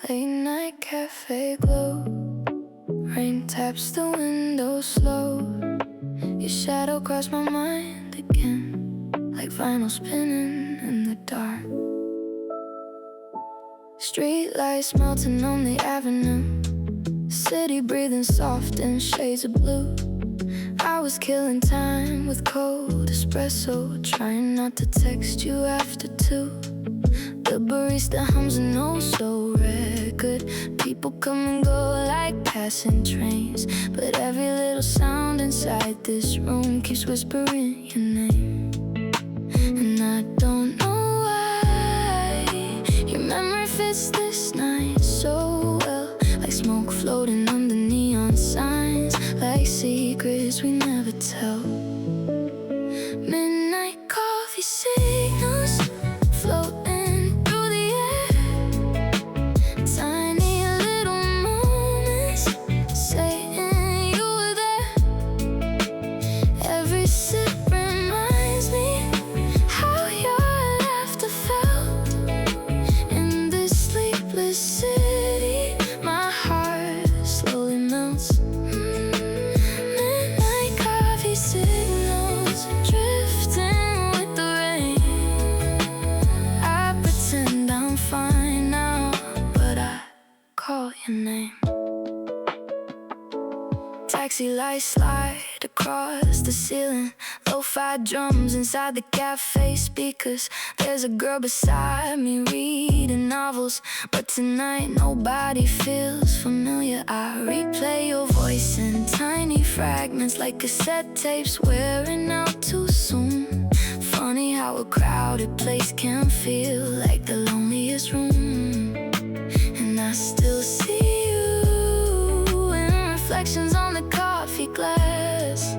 Late night cafe glow, rain taps the window slow. Your shadow crossed my mind again, like vinyl spinning in the dark. Street lights melting on the avenue, city breathing soft in shades of blue. I was killing time with cold espresso, trying not to text you after 2. The barista hums an oh-so record. People come and go like passing trains, but every little sound inside this room keeps whispering your name. And I don't know why your memory fits this night so well, like smoke floating under neon signs, like secrets we never tell. Midnight coffee signals floating through the air, tiny little moments saying you were there. Every sip reminds me how your laughter felt in this sleepless city. My heart slowly melts. Midnight coffee signals drifting with the rain. I pretend I'm fine now, but I call your name. Taxi lights slide across the ceiling, lo-fi drums inside the cafe speakers. There's a girl beside me reading novels, but tonight nobody feels familiar. I replay your voice in tiny fragments, like cassette tapes wearing out too soon. Funny how a crowded place can feel like the loneliest room. And I still see you in reflections on the coffee glass.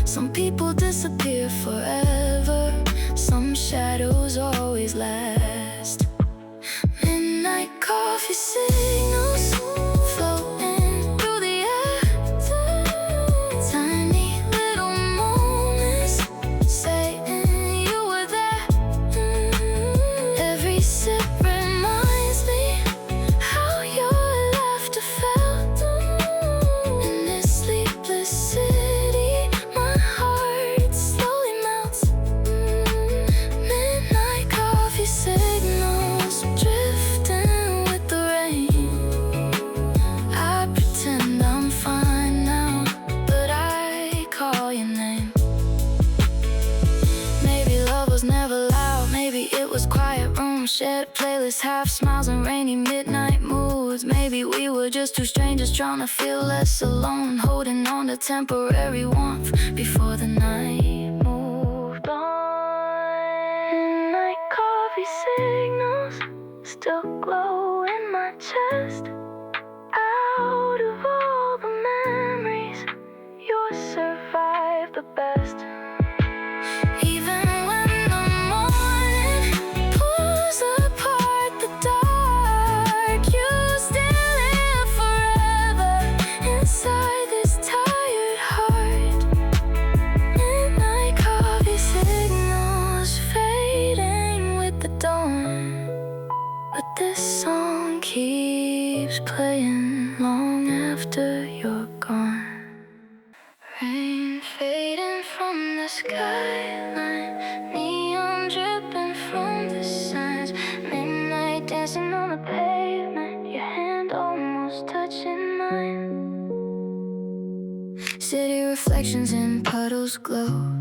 Some people disappear forever, some shadows always last. Midnight coffee signals floating through the air, tiny little moments saying you were there. Every sip reminds me how your laughter felt in this sleepless city. My heart slowly melts. Midnight coffee signals drifting with the rain. I pretend I'm fine now, but I call your name. Maybe love was never loud, maybe it was quiet rooms, shared playlists, half smiles and rainy midnight moods. Maybe we were just two strangers trying to feel less alone, holding on to temporary warmth before the night moved on. Night coffee signals still glow in my chest. Out of all the memories, yours survive the best. Even when the morning pulls apart the dark, you still live forever inside this tired heart. Midnight coffee signals fading with the dawn, but this song keeps playing long after you're gone. Rain fading from the skyline, neon dripping from the signs. Midnight dancing on the pavement, your hand almost touching mine. City reflections in puddles glow,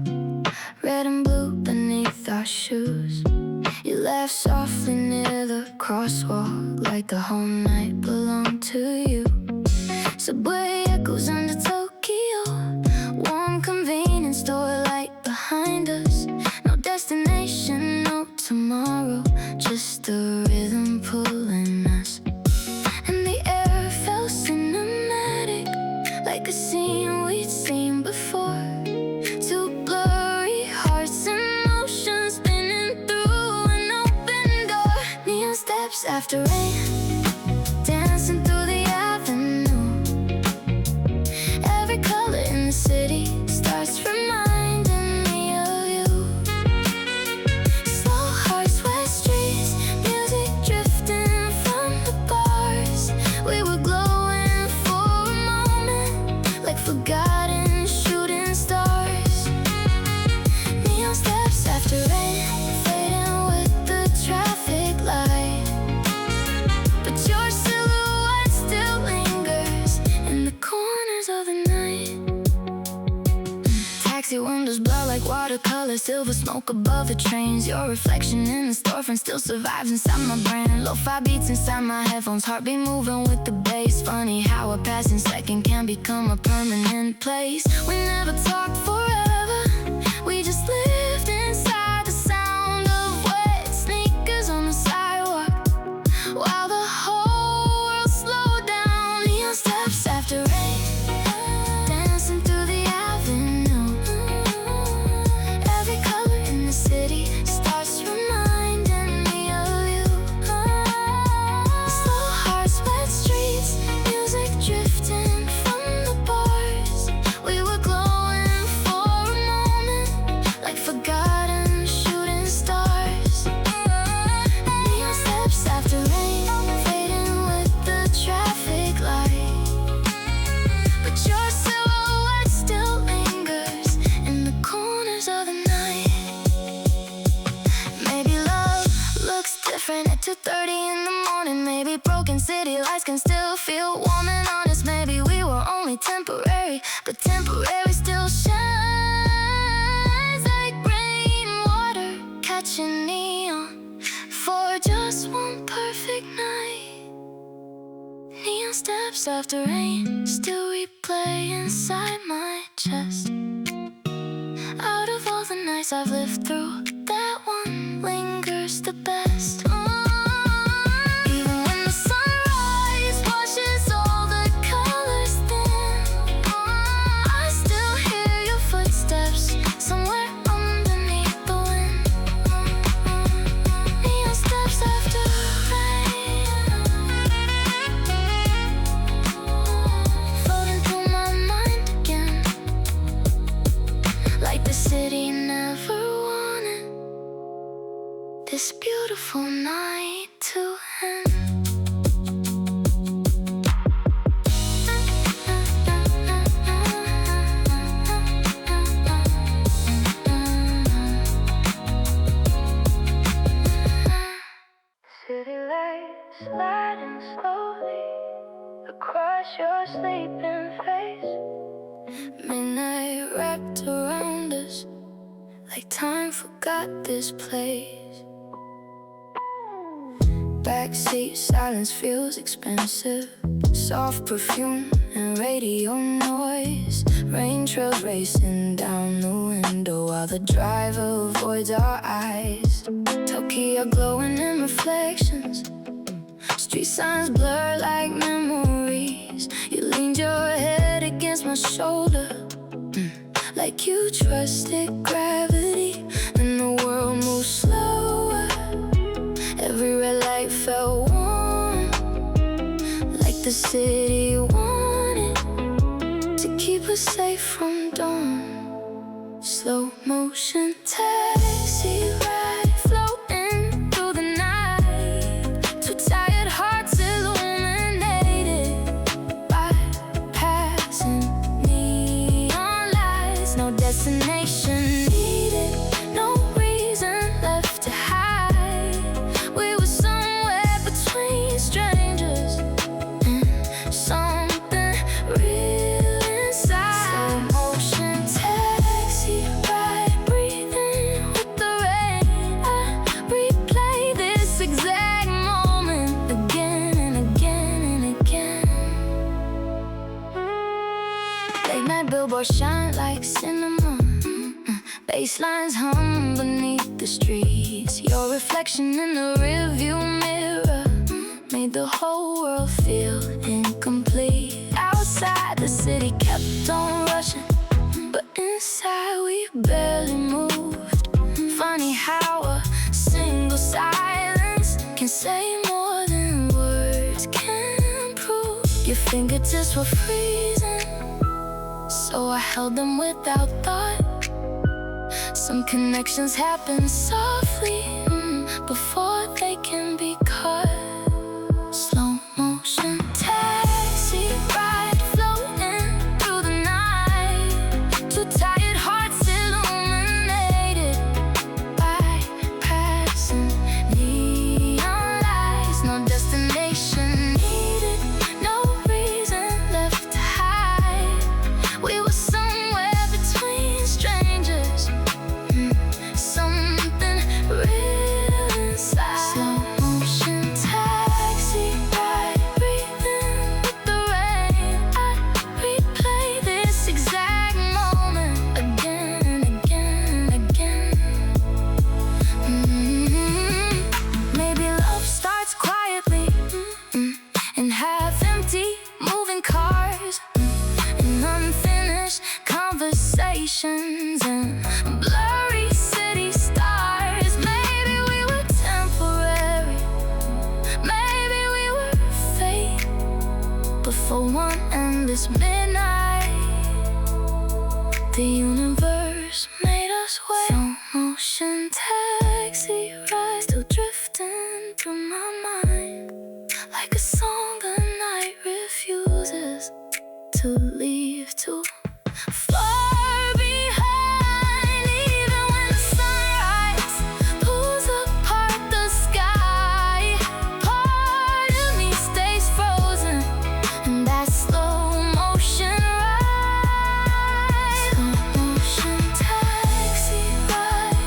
red and blue beneath our shoes. You laugh softly near the crosswalk, like the whole night belonged to you. Subway echoes under Tokyo, warm convenience store light behind us. No destination, no tomorrow, just the rhythm pulling us. And the air felt cinematic, like a scene we'd seen before. Two blurry hearts in motion, spinning through an open door. Neon steps after rain, dancing through the avenue. Every color in the city starts reminding me of you. Slow hearts, wet streets, music watercolor, silver smoke above the trains. Your reflection in the storefront still survives inside my brain. Lo-fi beats inside my headphones, heartbeat moving with the bass. Funny how a passing second can become a permanent place. We never talked forever, we just lived inside the sound of wet sneakers on the sidewalk, while the whole world slowed down. Neon steps after rain, dancing through the avenue. Every color in the city starts reminding me of you. Slow hearts, wet streets, music drifting from the bars. We were glowing for a moment, like forgotten shooting stars. Neon steps after rain, fading with the traffic light, but your silhouette still lingers in the corners of the night. Maybe love looks different at 2:30 in the morning. Maybe broken city lights can still feel warm and honest. Maybe we were only temporary, but temporary still shines like rainwater catching neon for just one perfect night. Neon steps after rain still replay inside my chest. Out of all the nights I've lived through, that one lingers the best. Even when the sunrise washes all the colors thin, I still hear your footsteps somewhere underneath the wind. Neon steps after rain, floating through my mind again, like the city never wanted this beautiful night to end. City lights sliding slowly across your sleeping face. Midnight wrapped around us, like time forgot this place. Backseat silence feels expensive. Soft perfume and radio noise. Rain trails racing down the window while the driver avoids our eyes. Tokyo glowing in reflections. Street signs blur like memories. You leaned your head against my shoulder, like you trusted gravity. Then the world moved slower. Every red light felt warm, like the city wanted to keep us safe from dawn. Slow motion taxi ride, floating through the night. Two tired hearts illuminated by passing neon lights. No destination needed, no reason left to hide. We were somewhere between strangers and something real inside. Slow motion taxi ride, breathing with the rain. I replay this exact moment again and again and again. Late night billboards shine like cinema. Bass lines hum beneath the streets. Your reflection in the rearview mirror made the whole world feel incomplete. Outside the city kept on rushing, but inside we barely moved. Funny how a single silence can say more than words can prove. Your fingertips were freezing, so I held them without thought. Some connections happen softly before they can be caught. Slow motion taxi ride, floating through the night. Two tired hearts illuminated by passing neon lights. No destination needed, no reason left to hide. We were somewhere between strangers emotions and blurry city stars. Maybe we were temporary, maybe we were fake, but for one endless midnight, the universe made us wait. Slow motion taxi ride, still drifting through my mind, like a song the night refuses to leave too far behind. Even when the sunrise pulls apart the sky, part of me stays frozen in that slow motion ride. Slow motion taxi ride,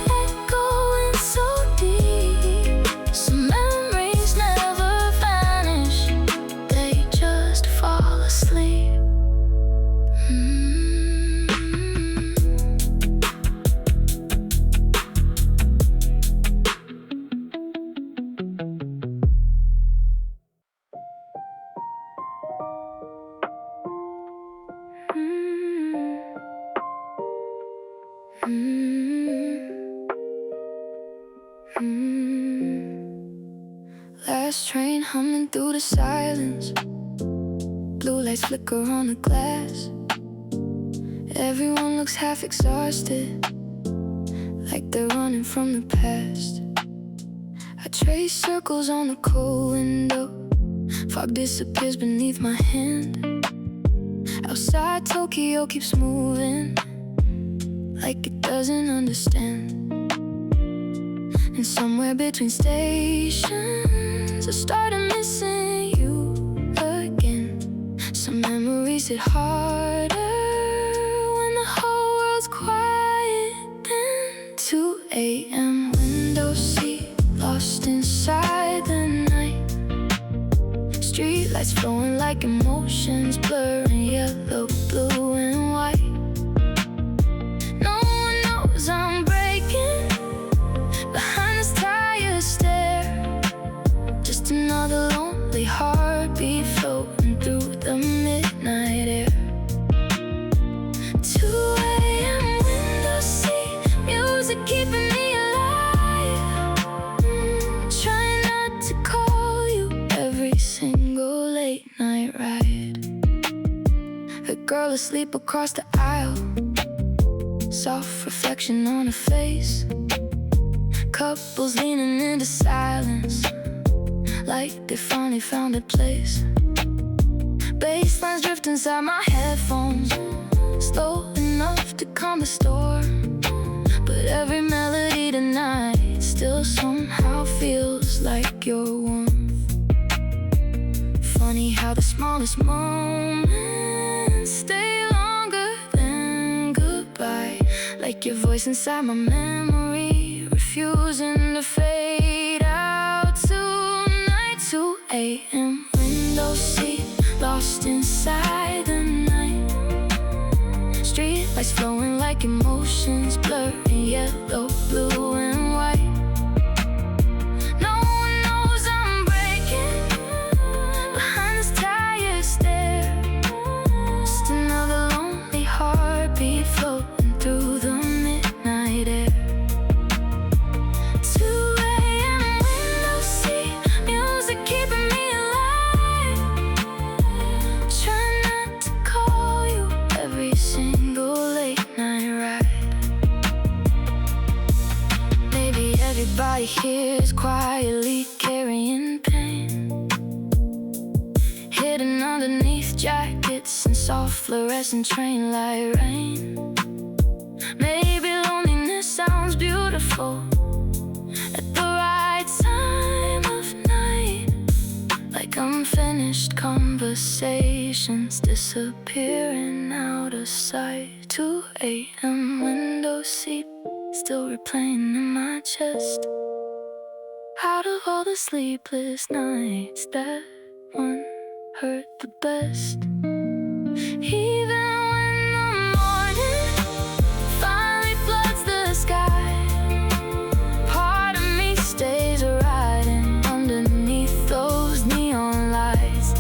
going so deep. Some memories never vanish, they just fall asleep. Last train humming through the silence, blue lights flicker on the glass. Everyone looks half exhausted, like they're running from the past. I trace circles on the cold window, fog disappears beneath my hand. Outside Tokyo keeps moving, like it doesn't understand. And somewhere between stations I started missing you again. Some memories hit harder when the whole world's quiet. Then 2 a.m. window seat, lost inside the night. Street lights flowing like emotions, blurring yellow, blue and white. No one knows I'm breaking behind this tired stare, just another lonely heartbeat floating through the midnight air. 2 a.m. window seat, music keeping me alive. Trying not to call you every single late night ride. A girl asleep across the aisle, soft reflection on her face. Couples leaning into silence, like they finally found a place. Basslines drift inside my headphones, slow enough to calm the storm. But every melody tonight still somehow feels like your warmth. Funny how the smallest moments stay longer than goodbye, like your voice inside my memory, refusing to fade out tonight. 2 a.m. window seat, lost inside the night. Street lights flowing like emotions, blurring yellow, blue and white. No one knows I'm breaking behind this tired stare, just another lonely heartbeat floating through the midnight air. 2 a.m. window seat, music keeping me alive. Try not to call you every single late night ride. Maybe everybody here is quietly carrying pain, hidden underneath jackets and soft fluorescent train light rain. Maybe loneliness sounds beautiful at the right time of night, like unfinished conversations disappearing out of sight. 2 a.m. window seat, still replaying in my chest. Out of all the sleepless nights, that one hurt the best. Even when the morning finally floods the sky, part of me stays riding underneath those neon lights.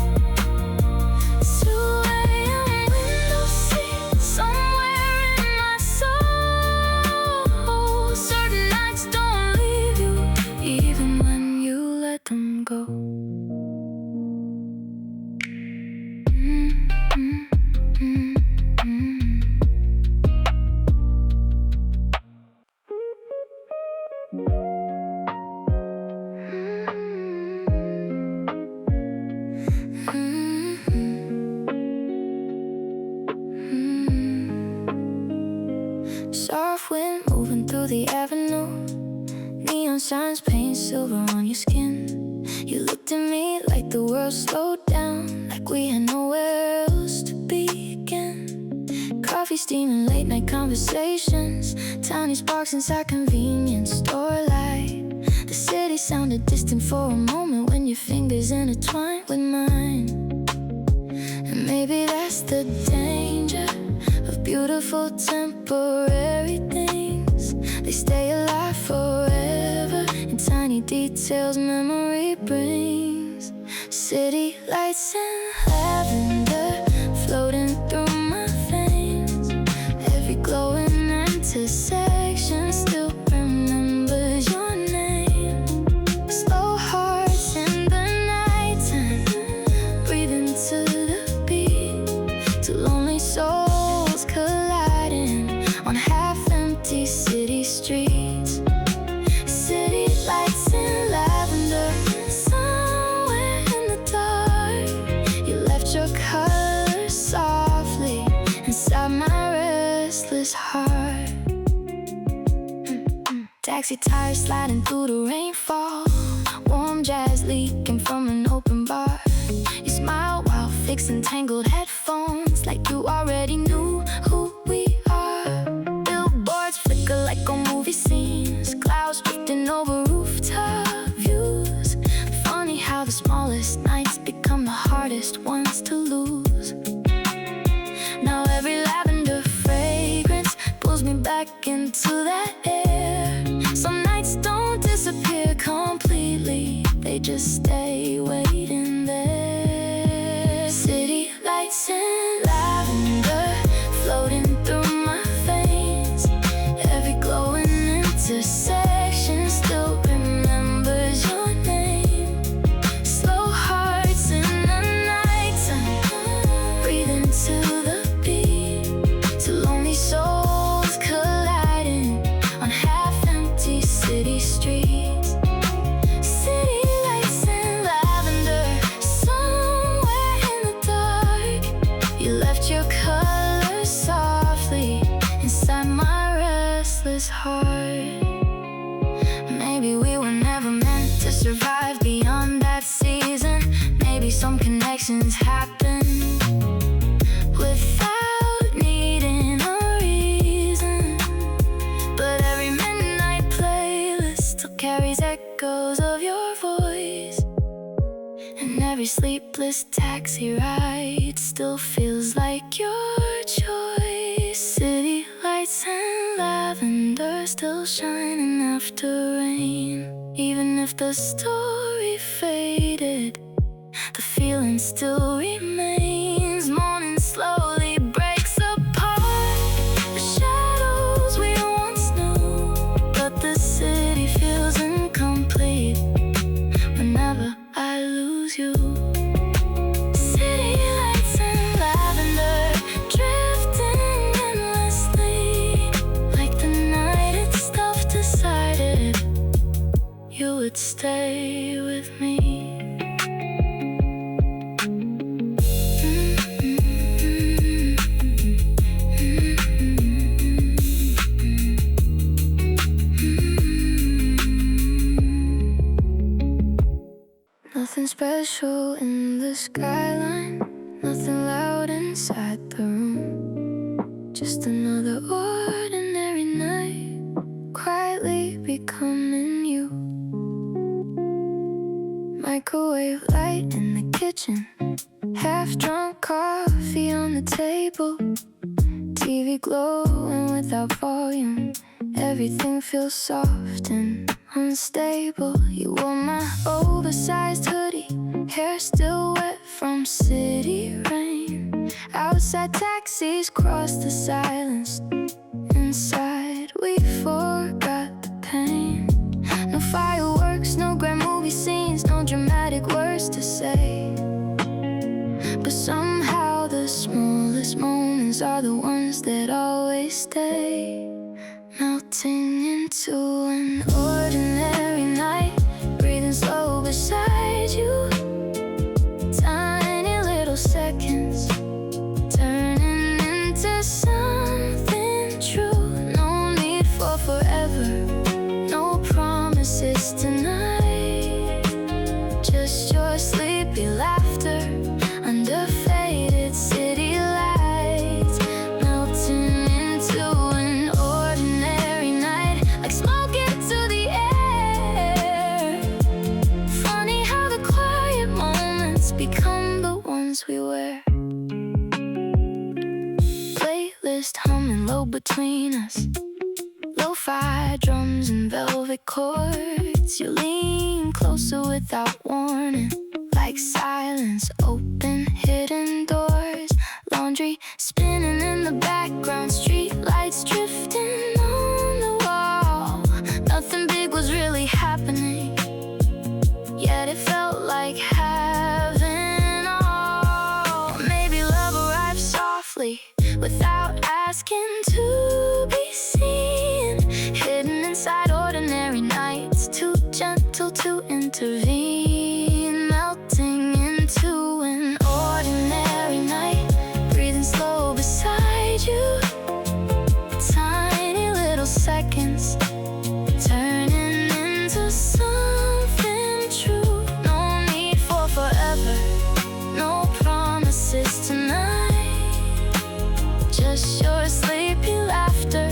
2 a.m. window seat, somewhere in my soul. through the avenue. Neon signs paint silver on your skin. You looked at me like the world slowed down, like we had nowhere else to begin. Coffee steaming, late night conversations, tiny sparks inside convenience store light. The city sounded distant for a moment when your fingers intertwined with mine. And maybe that's the danger of beautiful temporary things. They stay alive forever in tiny details memory brings. City lights and lavender floating through my veins. Every glowing intersection still remembers your name. Slow hearts in the nighttime, breathing to the beat. Two lonely souls colliding on half-empty city streets. City lights in lavender, somewhere in the dark. You left your colors softly inside my restless heart. Taxi tires sliding through the rainfall, warm jazz leaking from an open bar. You smile while fixing tangled headphones, like you already knew who we are. Billboards flicker like on movie scenes, clouds drifting over rooftop views. Funny how the smallest nights become the hardest ones to lose. Now every lavender fragrance pulls me back into that air. Some nights don't disappear completely, they just stay waiting there. City lights and lavender floating through my veins. Every glowing intersection still remembers your name. Slow hearts in the nighttime, breathing to the beat. Two lonely souls colliding on half-empty city streets. City lights and lavender, somewhere in the dark. You left your colors softly inside my restless heart. Maybe we were never meant to survive beyond that season. Maybe some connections happen without needing a reason. But every midnight playlist still carries echoes of your voice. And every sleepless taxi ride still feels like your choice. City lights and lavender still shining after rain. Even if the story faded, the feeling still remains. Morning slowly breaks apart the shadows we once knew, but the city feels incomplete whenever I lose you. City lights and lavender drifting endlessly, like the night itself decided you would stay with me. Nothing special in the skyline, nothing loud inside the room. Just another ordinary night, quietly becoming you. Microwave light in the kitchen, half-drunk coffee on the table. TV glowing without volume, everything feels soft and unstable. You wore my oversized hoodie, hair still wet from city rain. Outside taxis cross the silence, inside we forgot the pain. No fireworks, no grand movie scenes, no dramatic words to say. But somehow the smallest moments are the ones that always stay. Melting into an ordinary night, breathing slow beside you. Tiny little seconds turning into something true. No need for forever, ones we were. Playlist humming low between us, lo-fi drums and velvet chords. You lean closer without warning, like silence, open hidden doors. Laundry spinning in the background, street lights drifting on the wall. Nothing big was really happening, yet it felt like heaven. Oh, maybe love arrived softly without asking to be seen, hidden inside ordinary nights, too gentle to intervene, melting into an ordinary night, breathing slow beside you, tiny little seconds turning into something true. No need for forever, no promises tonight, just your sleepy laughter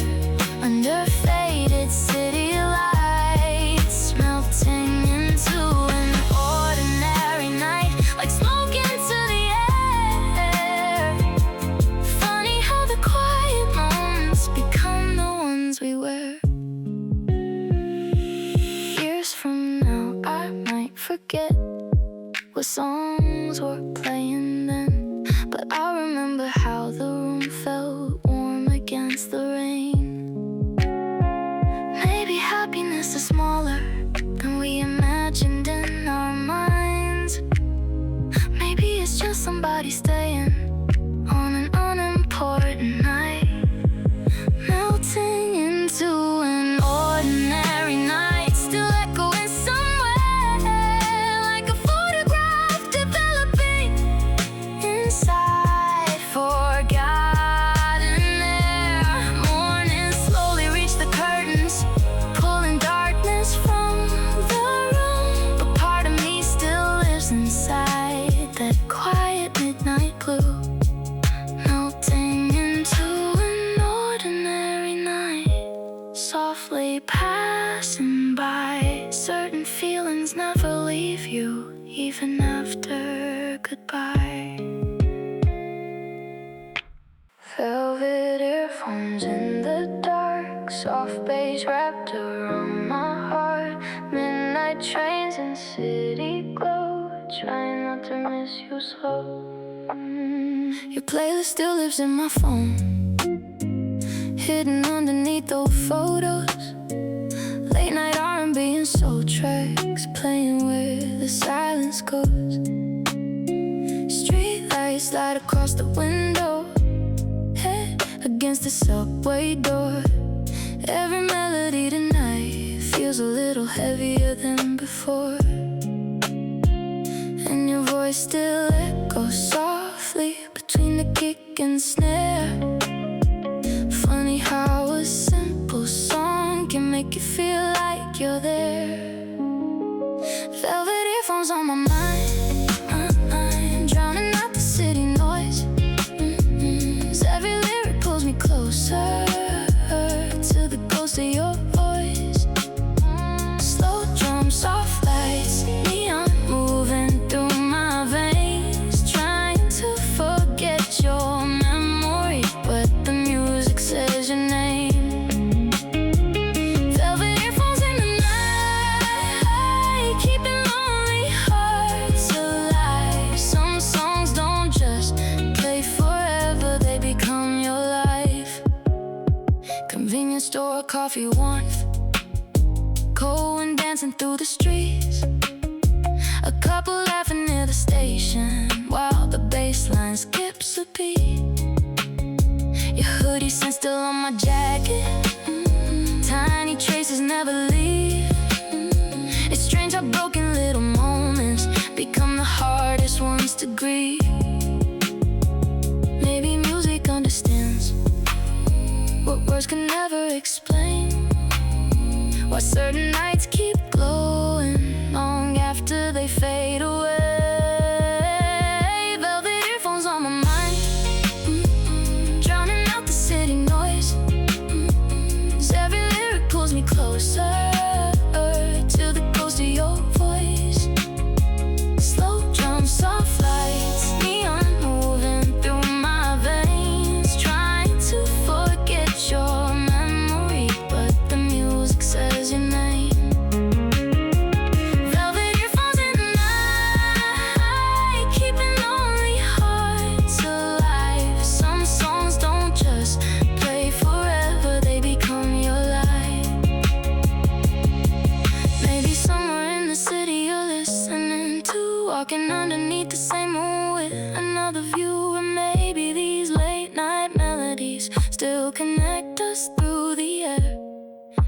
under faded city lights, melting into an ordinary night, like smoke into the air. Funny how the quiet moments become the ones we were. Years from now I might forget what songs were playing then, but I remember how the room felt warm against the rain. Maybe happiness is smaller than we imagined in our minds. Maybe it's just somebody staying on an unimportant night, melting into an ordinary night, still echoing somewhere like a photograph developing inside, forgotten there. Morning slowly reached the curtains, pulling darkness from the room, but part of me still lives inside that quiet midnight blue, melting into an ordinary night, softly passing by. Certain feelings never leave you, even after goodbye. Velvet earphones in the dark, soft beige wrapped around my heart. Midnight trains and city glow, trying not to miss you slow. Your playlist still lives in my phone, hidden underneath old photos. Late night R&B and soul tracks, playing where the silence goes. Street lights slide across the window, head against the subway door. Every melody tonight feels a little heavier than before, and your voice still echoes softly between the kick and snare. Funny how a simple song can make you feel like you're there. Velvet earphones on my mind, drowning out the city noise. Every lyric pulls me closer to the ghost of your voice. Slow drums, soft lights, neon moving through my veins, trying to forget your memory, but the music says your name. Velvet earphones in the night, keeping lonely hearts alive. Some songs don't just play forever, they become your life. Convenience store, coffee warmth, cold and dancing through the streets. A couple laughing near the station while the bass line skips a beat. Your hoodie scent still on my jacket, tiny traces never leave. It's strange how broken little moments become the hardest ones to grieve. Maybe music understands what words can never explain, why certain nights keep glowing long after they fade away. Velvet earphones on my mind, drowning out the city noise. Every lyric pulls me closer to the ghost of your voice. Slow drums, soft lights, neon another view, and maybe these late night melodies still connect us through the air,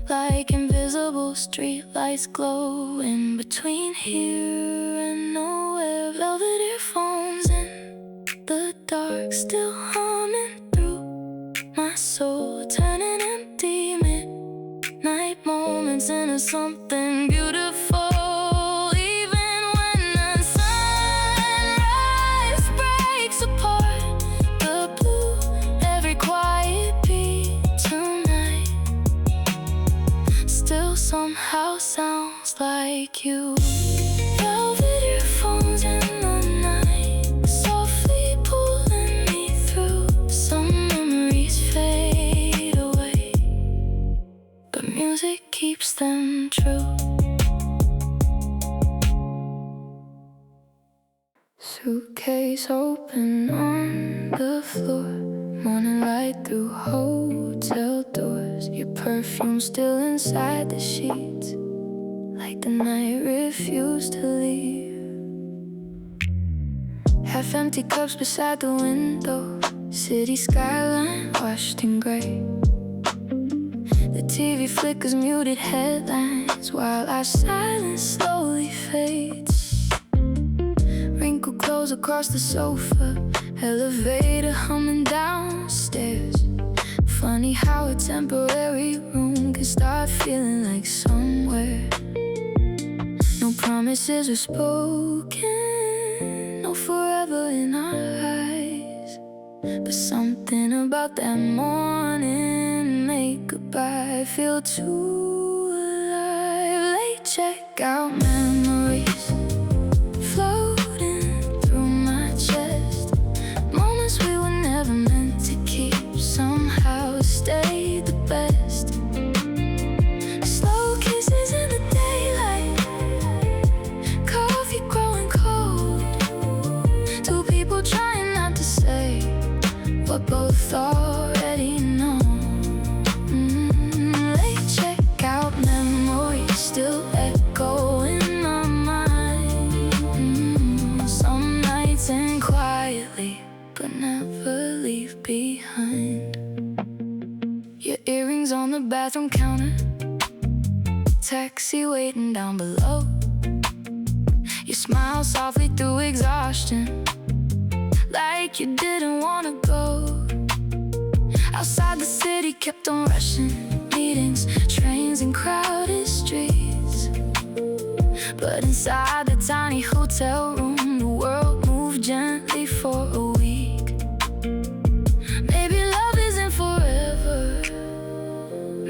like invisible street lights glowing between here and nowhere. Velvet earphones in the dark, still humming through my soul, turning empty midnight moments into something beautiful. Even when the sunrise breaks apart the blue, every quiet beat tonight still somehow sounds like you. Velvet earphones in the night, softly pulling me through. Some memories fade away, but music keeps them true. Suitcase open on the floor, morning light through hotel doors. Your perfume still inside the sheets, like the night refused to leave. Half empty cups beside the window, city skyline washed in gray. The TV flickers muted headlines while our silence slowly fades. Wrinkled clothes across the sofa, elevator humming downstairs. Funny how a temporary room can start feeling like somewhere. No promises were spoken, no forever in our eyes, but something about that morning made goodbye feel too alive. Late checkout memories floating through my chest. Moments we were never meant to keep somehow stayed the best. Slow kisses in the daylight, coffee growing cold. Two people trying not to say what both already know. Late checkout memories still echo in my mind. Some nights end quietly, but never leave behind. Your earrings on the bathroom counter, taxi waiting down below. You smile softly through exhaustion, like you didn't wanna go. Outside the city kept on rushing, meetings, trains and crowded streets. But inside the tiny hotel room, the world moved gently for a week. Maybe love isn't forever,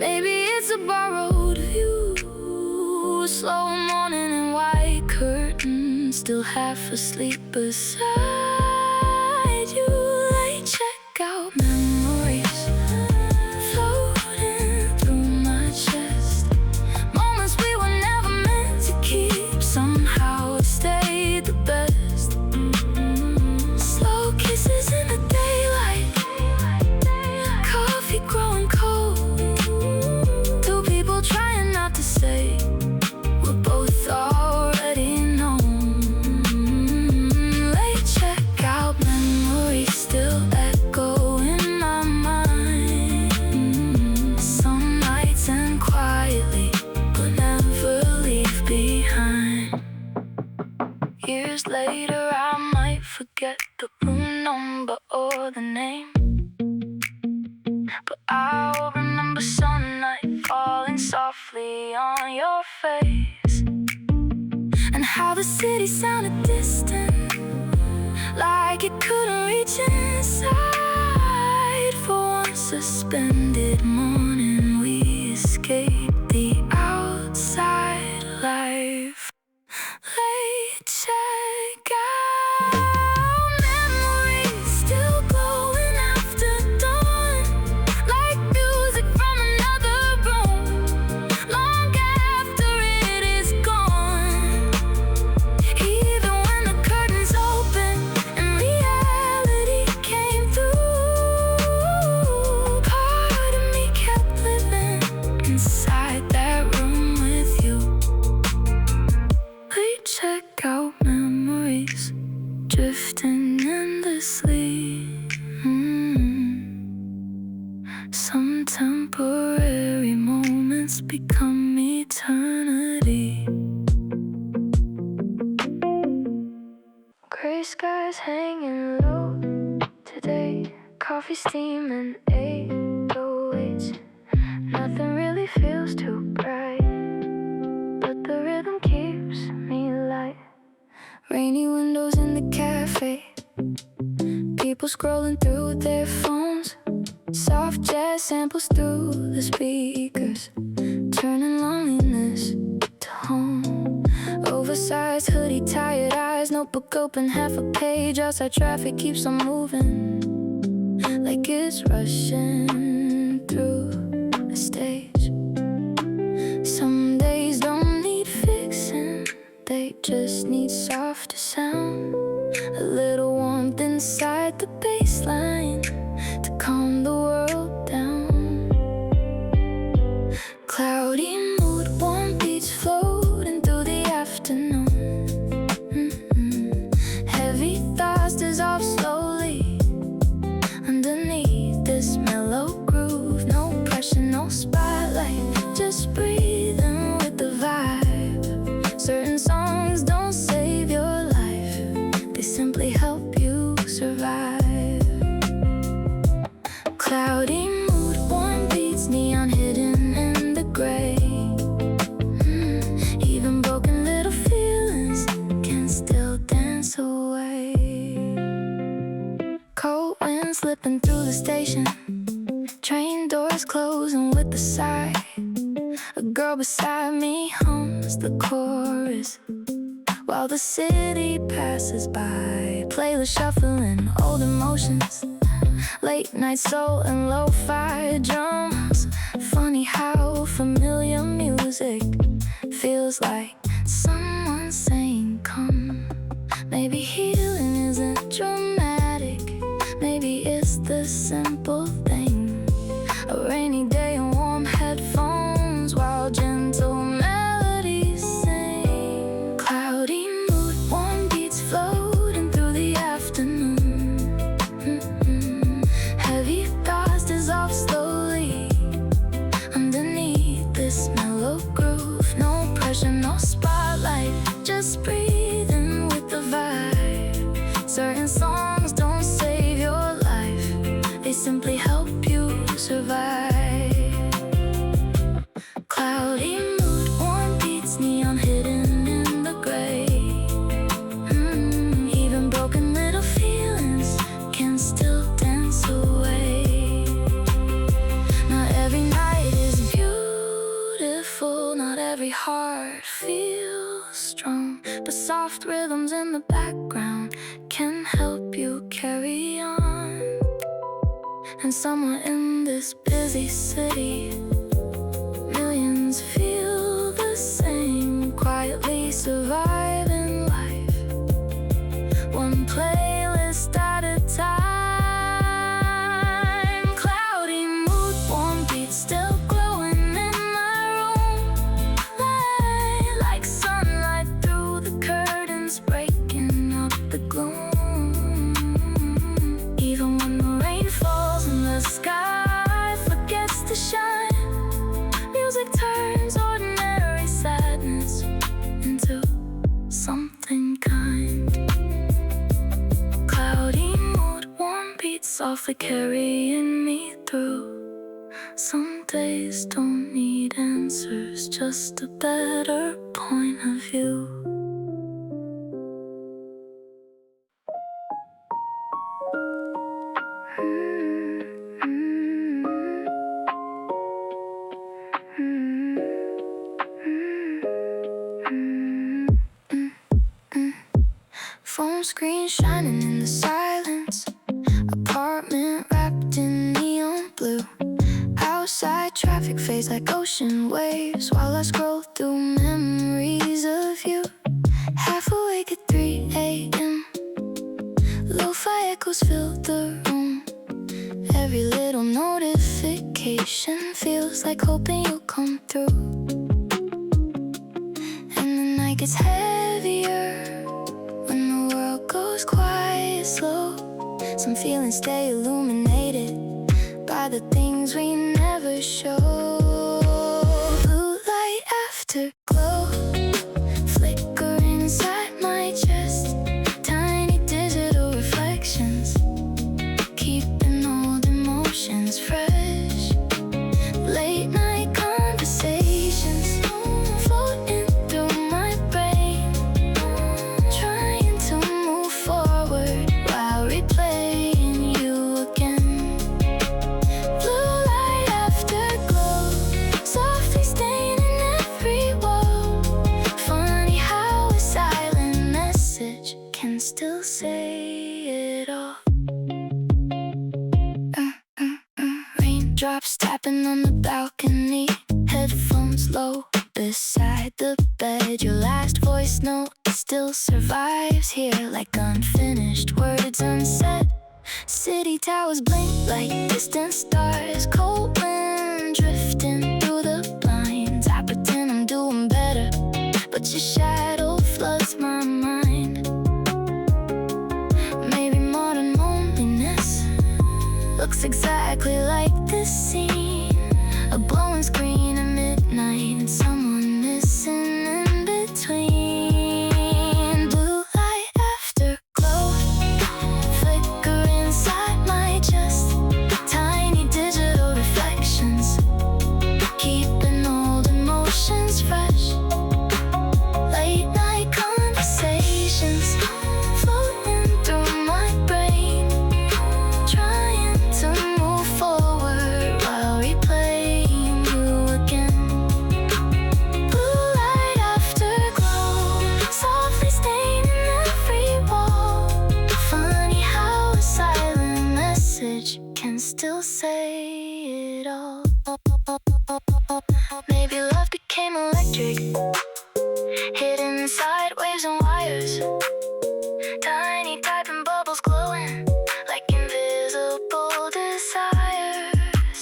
maybe it's a borrowed view. Slow morning and white curtains, still half asleep beside you. Late checkout memories floating through my chest. Moments we were never meant to keep somehow stayed the best. Slow kisses in the daylight, coffee growing cold. Two people trying not to say what both already know. Late checkout memories still echo in my mind. Some nights end quietly, but never leave behind. Years later I might forget the room number or the name, but I'll remember sunlight falling softly on your face, and how the city sounded distant, like it couldn't reach inside. For one suspended morning we escaped the outside life. Late checkout memories still glowing after dawn, like music from another room, long after it is gone. Even when the curtains open and reality came through, part of me kept living inside that room with you. Late checkout memories drifting in the endlessly. Some temporary moments become eternity. Gray skies hanging low today, coffee steaming 808s. Nothing really feels too bright, but the rhythm keeps me light. Rainy windows in the cafe, people scrolling through their phones. Soft jazz samples through the speakers, turning loneliness to home. Oversized hoodie, tired eyes, notebook open, half a page. Outside traffic keeps on moving, like it's rushing through a stage. Some days don't need fixing, they just need softer sound. A little warmth inside the baseline to calm the world down. Cloudy mood, warm beats floating through the afternoon. Heavy thoughts dissolve slowly underneath this mellow groove. No pressure, no spotlight, just breathing with the vibe. Certain songs don't save your life, they simply help you survive. Cloudy mood, warm beats, neon hidden in the gray. Even broken little feelings can still dance away. Cold wind slipping through the station, train doors closing with a sigh. A girl beside me hums the chorus while the city passes by. Playlist shuffling old emotions, late night soul and lo-fi drums. Funny how familiar music feels like someone saying come. Maybe healing isn't dramatic, maybe it's the simple thing. A rainy day and warm headphones while gentle melodies sing. Cloudy mood, warm beats floating through the afternoon. Heavy thoughts dissolve slowly underneath this mellow groove. No pressure, no spotlight, just breathing with the vibe. Certain songs don't save your life, they simply help you survive. Cloudy mood, warm beats, neon hidden in the gray. Even broken little feelings can still dance away. Not every night is beautiful, not every heart feels strong, but soft rhythms in the background can help you carry on. And somewhere in this busy city, millions feel the same, quietly surviving life, one playlist at a time. Cloudy mood, warm beats still glowing in my room, like sunlight through the curtains, breaking up the gloom. Even when the rain falls and the sky forgets to shine, music turns ordinary sadness into something kind. Cloudy mood, warm beats softly carrying me through. Some days don't need answers, just a better point of view. Phone screen shining in the silence, apartment wrapped in neon blue. Outside traffic fades like ocean waves while I scroll through memories of you. Half awake at 3 a.m., lo-fi echoes fill the room. Every little notification feels like hoping you'll come through. And the night gets heavier when the world goes quiet slow. Some feelings stay illuminated by the things we never show. Blue light afterglow flickering inside my chest. Tiny digital reflections keeping old emotions fresh. Late night conversations floating through my brain, trying to move forward while replaying you again. Blue light afterglow softly staining every wall. Funny how a silent message can still say it all. Raindrops tapping on the balcony, headphones low beside the bed. Your last voice note still survives here like unfinished words unsaid. City towers blink like distant stars, cold wind drifting through the blinds. I pretend I'm doing better, but your shadow floods my mind. Maybe modern loneliness looks exactly like this scene, a glowing screen at midnight and someone missing in between. Blue light afterglow flicker inside my chest. Tiny digital reflections keeping old emotions fresh. Late night conversations floating through my brain, trying to move forward while replaying you again. Blue light afterglow softly staining every wall. Funny how a silent message can still say it all. Maybe love became electric, hidden inside waves and wires. Tiny typing bubbles glowing like invisible desires.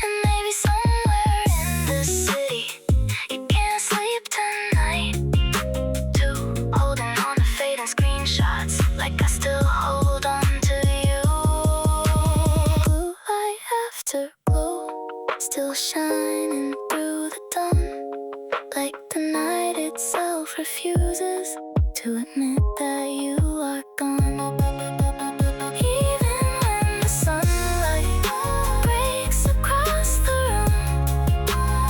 And maybe somewhere in the city you can't sleep tonight, too, holding on to fading screenshots like I still hold on to you. Blue light afterglow still shining through the dawn, like the night itself refuses to admit that you are gone. Even when the sunlight breaks across the room,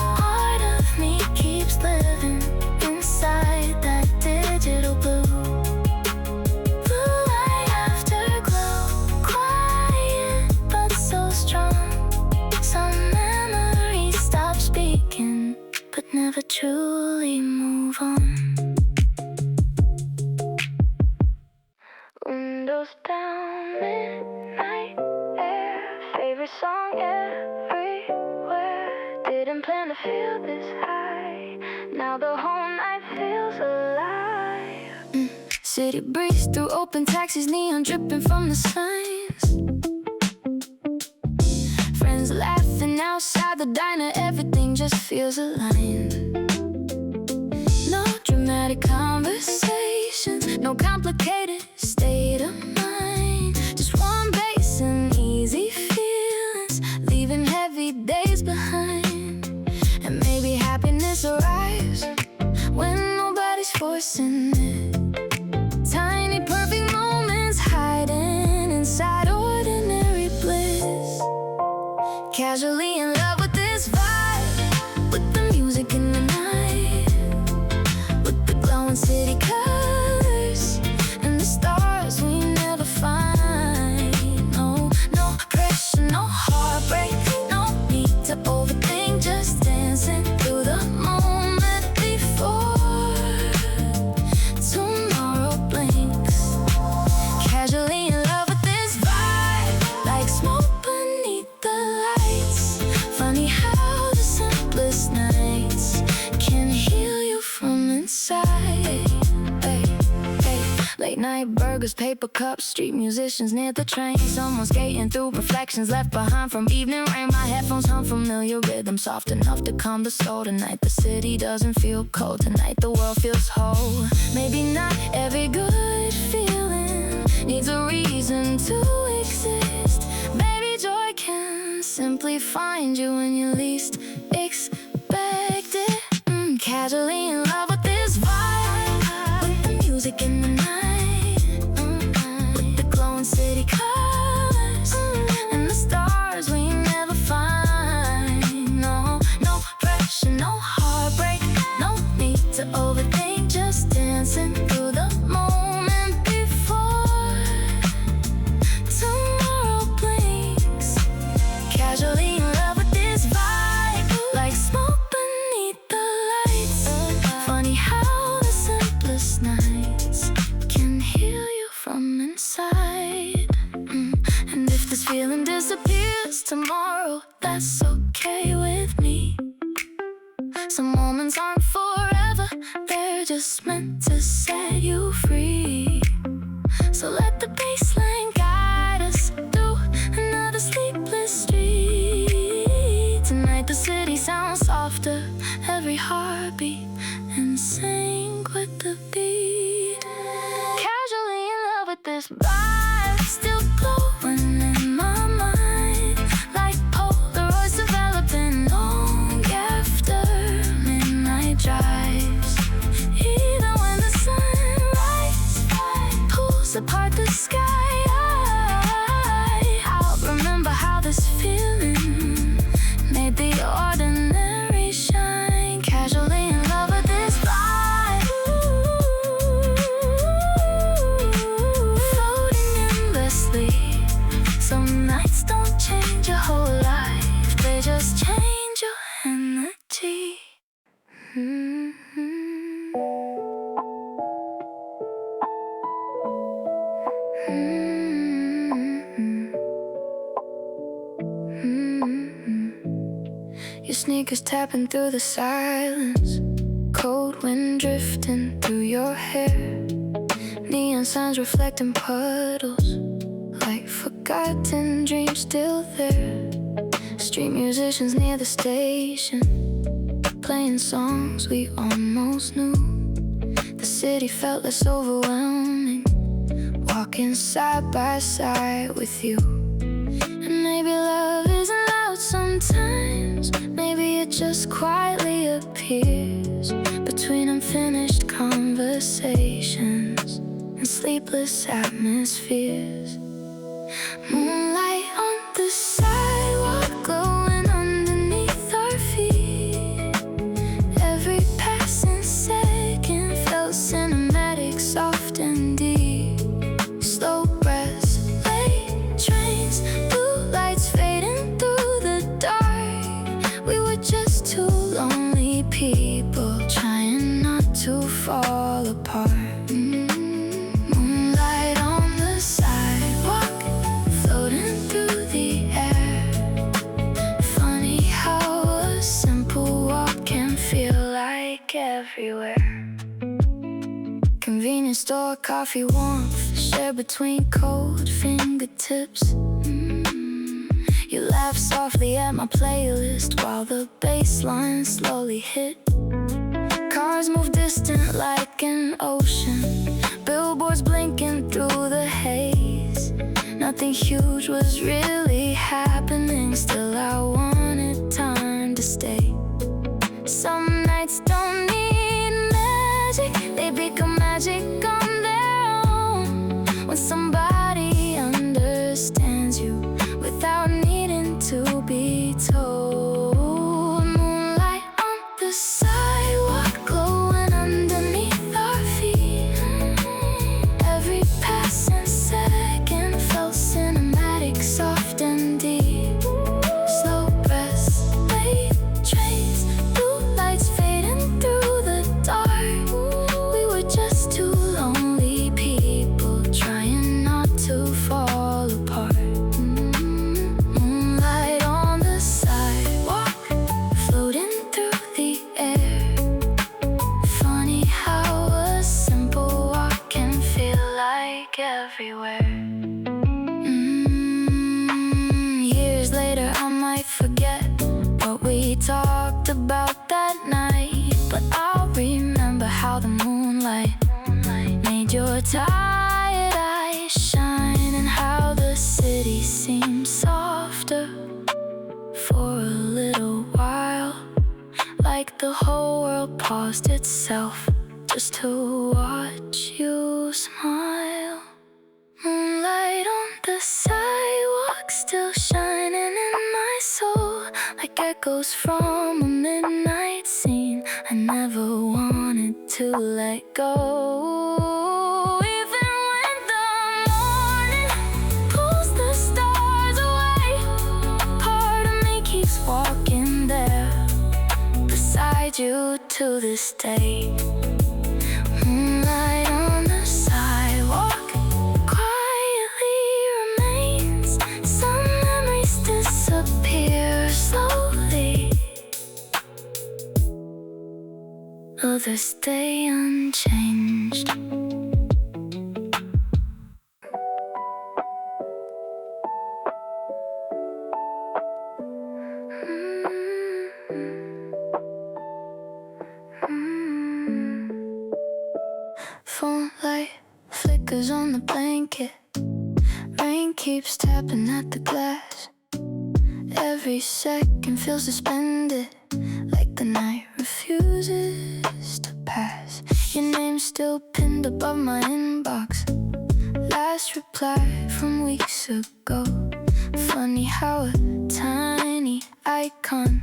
part of me keeps living inside that digital blue. Blue light afterglow, quiet but so strong. Some memories stop speaking but never truly move on. Windows down, midnight air, favorite song everywhere. Didn't plan to feel this high, now the whole night feels alive. City breeze through open taxis, neon dripping from the signs. Friends laughing outside the diner, everything just feels aligned. No dramatic conversations, no complicated state of mind. Just one bass and easy feelings, leaving heavy days behind. And maybe happiness arrives when nobody's forcing it. Tiny perfect moments hiding inside ordinary bliss. Casually in love with this vibe, with the music in the night, with the glowing city colors and the stars we never find. No, no pressure, no heartbreak, no need to overthink, just dancing through the moment before tomorrow blinks. Casually in love with this vibe, like smoke beneath the lights. Funny how the simplest nights can heal you from inside. Late night burgers, paper cups, street musicians near the train. Someone skating through reflections left behind from evening rain. My headphones hum familiar rhythm, soft enough to calm the soul. Tonight the city doesn't feel cold, tonight the world feels whole. Maybe not every good feeling needs a reason to simply find you when you least expect it. Casually in love with this vibe, with the music in the night, with the glowing city colors, and the stars we never find. No, no pressure, no heartbreak, no need to overthink, just dancing through the moment before tomorrow blinks. Casually in love with this vibe, like smoke beneath the lights. Funny how the simplest nights can heal you from inside. And if this feeling disappears tomorrow, that's okay with me. Some moments aren't forever, they're just meant to set you free. So let the baseline guide us through another sleepless street. Tonight the city sounds softer, every heartbeat in sync with the beat. Casually in love with this vibe, still glowing in my mind, like Polaroids developing long after midnight drives. Even when the sunrise pulls apart the sky, I'll remember how this feeling made the ordinary shine. Casually in love with this vibe, floating endlessly. Some nights don't change your whole life, they just change your energy. Your sneakers tapping through the silence, cold wind drifting through your hair, neon signs reflecting puddles, like forgotten dreams still there. Street musicians near the station, playing songs we almost knew. The city felt less overwhelming, walking side by side with you. And maybe love isn't loud sometimes, maybe it just quietly appears between unfinished conversations and sleepless atmospheres. Moonlight on the sidewalk glowing underneath our feet. Every passing second felt cinematic, soft and deep. Slow breaths, late trains, blue lights fading through the dark. We were just two lonely people trying not to fall apart. Moonlight on the sidewalk, floating through the air. Funny how a simple walk can feel like everywhere. Convenience store, coffee warmth shared between cold fingertips. You laugh softly at my playlist while the bass line slowly hit. Cars move distant like an ocean, billboards blinking through the haze. Nothing huge was really happening, still I wanted time to stay. Some nights don't need magic, they become magic on their own. When somebody understands you without needing to be told. Moonlight on the sidewalk glowing underneath our feet. Every passing second felt cinematic, soft and deep. Slow breaths, late trains, blue lights fading through the dark. We were just two lonely people trying not to fall apart. Moonlight on the sidewalk, floating through the air. Funny how a simple walk can feel like everywhere. Years later I might forget what we talked about that night, but I'll remember how the moonlight made your tired eyes shine, and how the city seemed softer paused itself just to watch you smile. Moonlight on the sidewalk still shining in my soul, like echoes from a midnight scene I never wanted to let go. Even when the morning pulls the stars away, part of me keeps walking there beside you to this day. Moonlight on the sidewalk quietly remains. Some memories disappear slowly, others stay unchanged. Phone light flickers on the blanket. Rain keeps tapping at the glass. Every second feels suspended, like the night refuses to pass. Your name's still pinned above my inbox, last reply from weeks ago. Funny how a tiny icon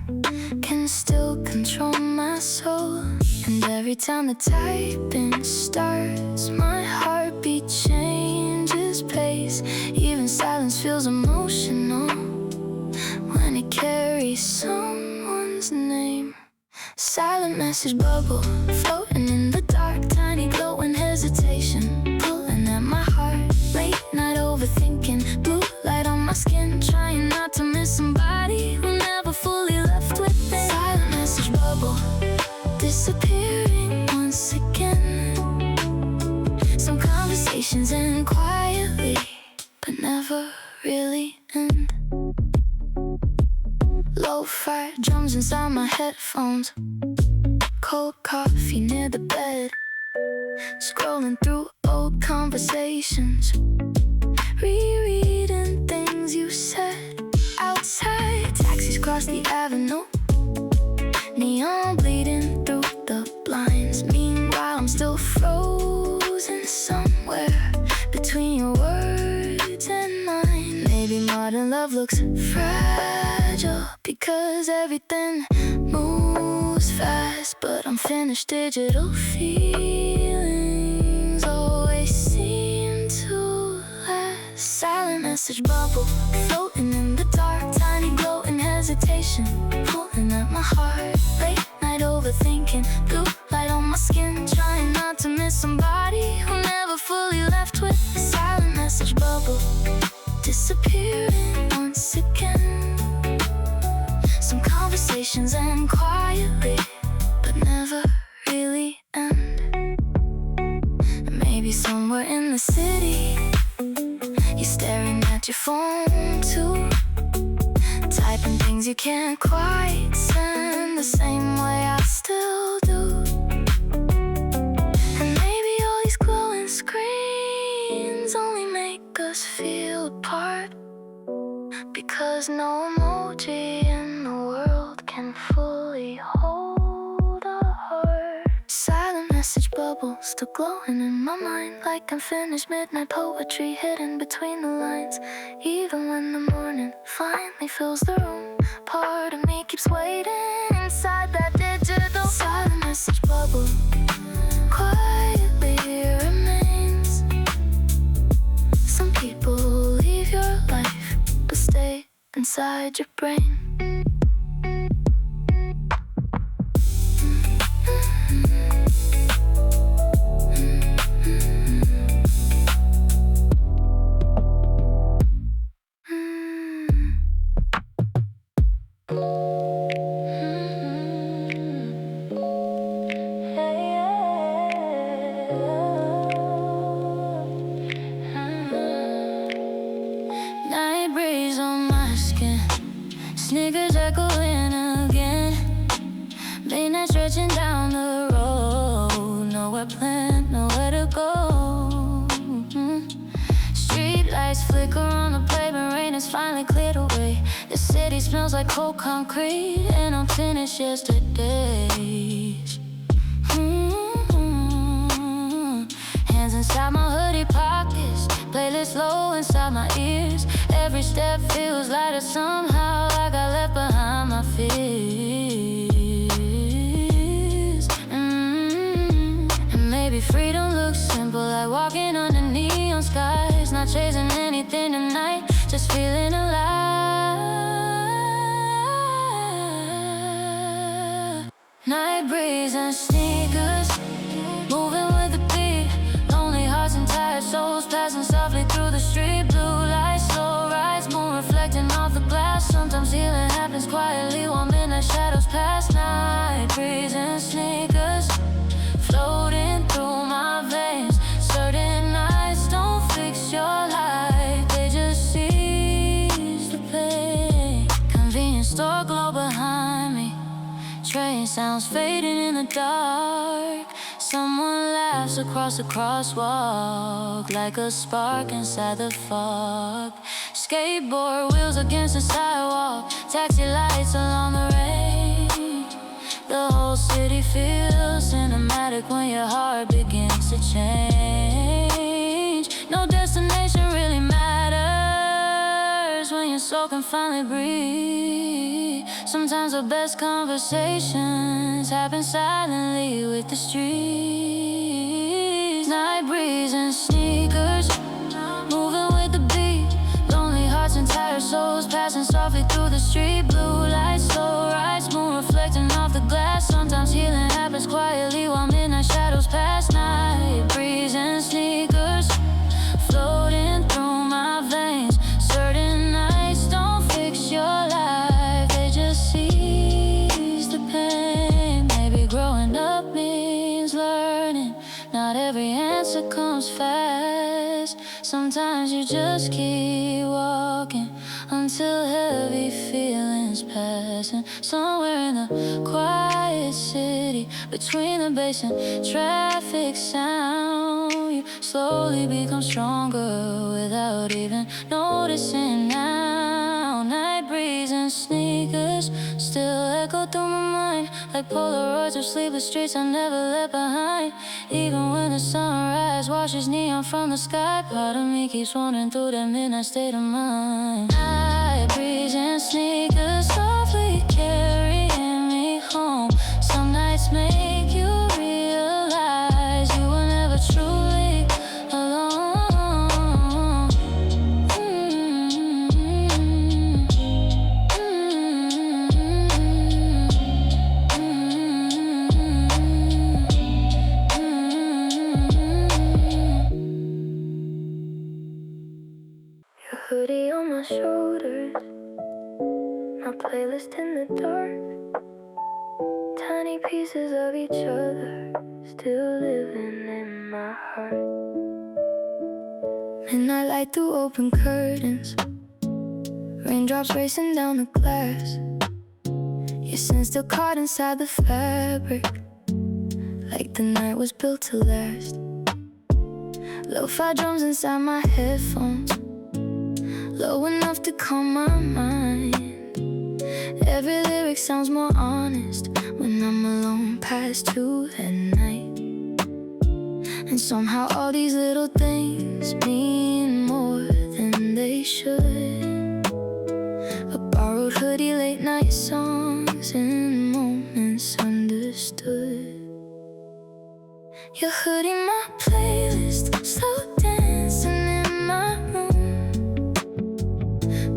can still control my soul. And every time the typing starts, my heartbeat changes pace. Even silence feels emotional when it carries someone's name. Silent message bubble floating in the dark, tiny glowing hesitation pulling at my heart. Late night overthinking, blue light on my skin, trying not to miss somebody who never fully left within. Silent message bubble disappearing once again. Some conversations end quietly, but never really end. Lo-fi drums inside my headphones, cold coffee near the bed, scrolling through old conversations, rereading things you said. Outside, taxis cross the avenue, neon bleeding through the blinds. Meanwhile, I'm still frozen somewhere between your words and mine. Maybe modern love looks fragile because everything moves fast, but unfinished digital feelings always seem to last. Silent message bubble floating in the dark, tiny glowing hesitation pulling at my heart. Late night overthinking, blue light on my skin, trying not to miss somebody who never fully left with. Silent message bubble disappearing once again. Some conversations end quietly, but never really end. And maybe somewhere in the city, you're staring at your phone too, typing things you can't quite send the same way I still do. And maybe all these glowing screens only make us feel apart, because no emoji in the world can fully hold a heart. Silent message bubble still glowing in my mind, like unfinished midnight poetry hidden between the lines. Even when the morning finally fills the room, part of me keeps waiting inside that digital. Silent message bubble quietly remains. Some people leave your life, but stay inside your brain. Night breeze on my skin, sneakers echoing again. Midnight stretching down the road, nowhere planned, nowhere to go. Street lights flicker on the pavement, rain has finally cleared away. The city smells like cold concrete and unfinished yesterdays. Hands inside my hoodie pockets, playlist low inside my ears. Every step feels lighter somehow, like I left behind my fears. And maybe freedom looks simple, like walking under neon skies. Not chasing anything tonight, just feeling alive. Night breeze and sneakers, moving with the beat. Lonely hearts and tired souls passing softly through the street. Blue lights, slow rise, moon reflecting off the glass. Sometimes healing happens quietly while midnight shadows pass. Night breeze and sneakers, floating through my veins. Certain nights don't fix your life, they just ease the pain. Convenience store glow behind me, train sounds fading in the dark. Someone laughs across the crosswalk, like a spark inside the fog. Skateboard wheels against the sidewalk, taxi lights along the range. The whole city feels cinematic when your heart begins to change. No destination really matters when your soul can finally breathe. Sometimes the best conversations happen silently with the streets. Night breeze and sneakers, moving with the beat. Lonely hearts and tired souls passing softly through the street. Blue lights, slow rise, moon reflecting off the glass. Sometimes healing happens quietly while midnight shadows pass. Night breeze and sneakers, floating through my veins. Certain nights don't fix your life, they just ease the pain. Maybe growing up means learning, not every answer comes fast. Sometimes you just keep walking until heavy feelings pass. And somewhere in the quiet city, between the bass and traffic sound, you slowly become stronger without even noticing now. Night breeze and sneakers still echo through my mind, like Polaroids of sleepless streets I never left behind. Even when the sunrise washes neon from the sky, part of me keeps wandering through that midnight state of mind. Night breeze and sneakers softly carrying me home. Some nights make you realize you were never truly alone. Your hoodie on my shoulders, my playlist in the dark. Tiny pieces of each other still living in my heart. Midnight light through open curtains, raindrops racing down the glass. Your sin still caught inside the fabric, like the night was built to last. Lo-fi drums inside my headphones, low enough to calm my mind. Every lyric sounds more honest when I'm alone past you at night. And somehow all these little things mean more than they should. A borrowed hoodie, late night songs, and moments understood. Your hoodie, my playlist, slow dancing in my room.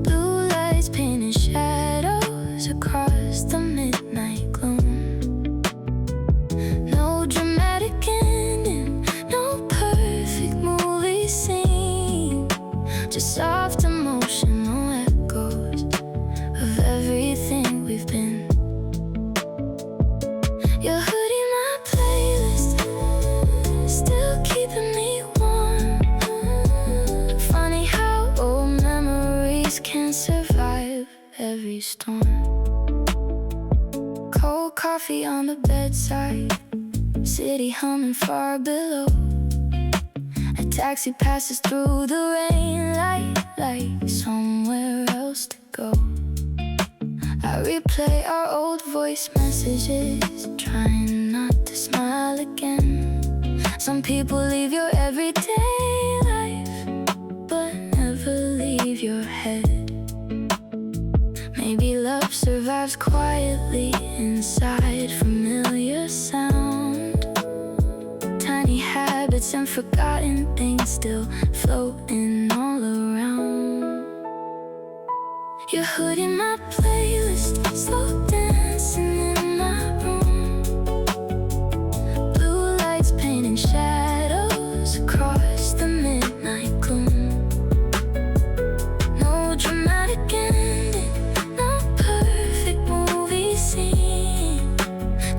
Blue lights painting shadows across the midnight gloom. No dramatic ending, no perfect movie scene, just soft emotional echoes of everything we've been. Your hoodie, my playlist, still keeping me warm. Funny how old memories can survive every storm. Cold coffee on the bedside, city humming far below. A taxi passes through the rain, like somewhere else to go. I replay our old voice messages, trying not to smile elegant. Some people leave your everyday life, but never leave your head. Maybe love survives quietly inside familiar sound. Tiny habits and forgotten things still floating all around. Your hood in my playlist, slow dancing in my room. Blue lights painting shadows across the midnight gloom. No dramatic ending, no perfect movie scene,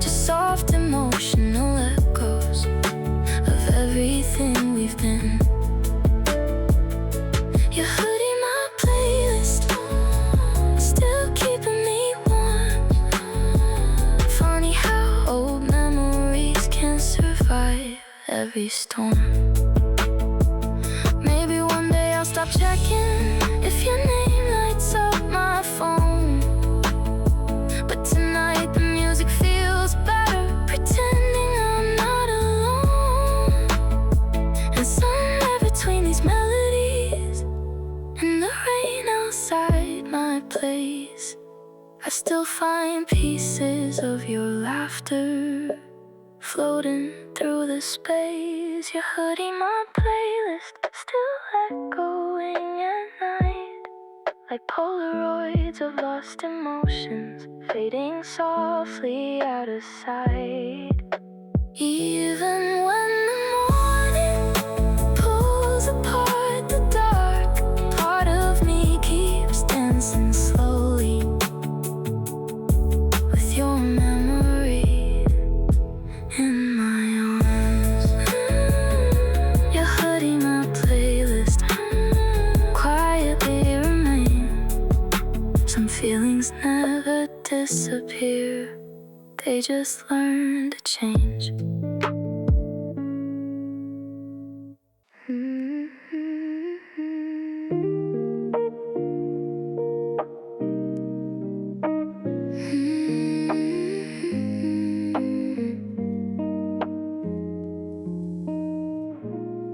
just soft emotional echoes of everything we've been. Your hoodie, my playlist, still keeping me warm. Funny how old memories can survive every storm. Maybe one day I'll stop checking if your name lights up my phone. But tonight the music feels better, pretending I'm not alone. And somewhere between these melodies and the rain outside my place, I still find pieces of your laughter floating through the space. Your hoodie, my playlist, still echoing at night, like Polaroids of lost emotions fading softly out of sight. Even when the morning pulls apart the dark, part of me keeps dancing slowly with your memory in my arms. Your hoodie, my playlist, quietly remain. Some feelings never disappear, they just learn to change.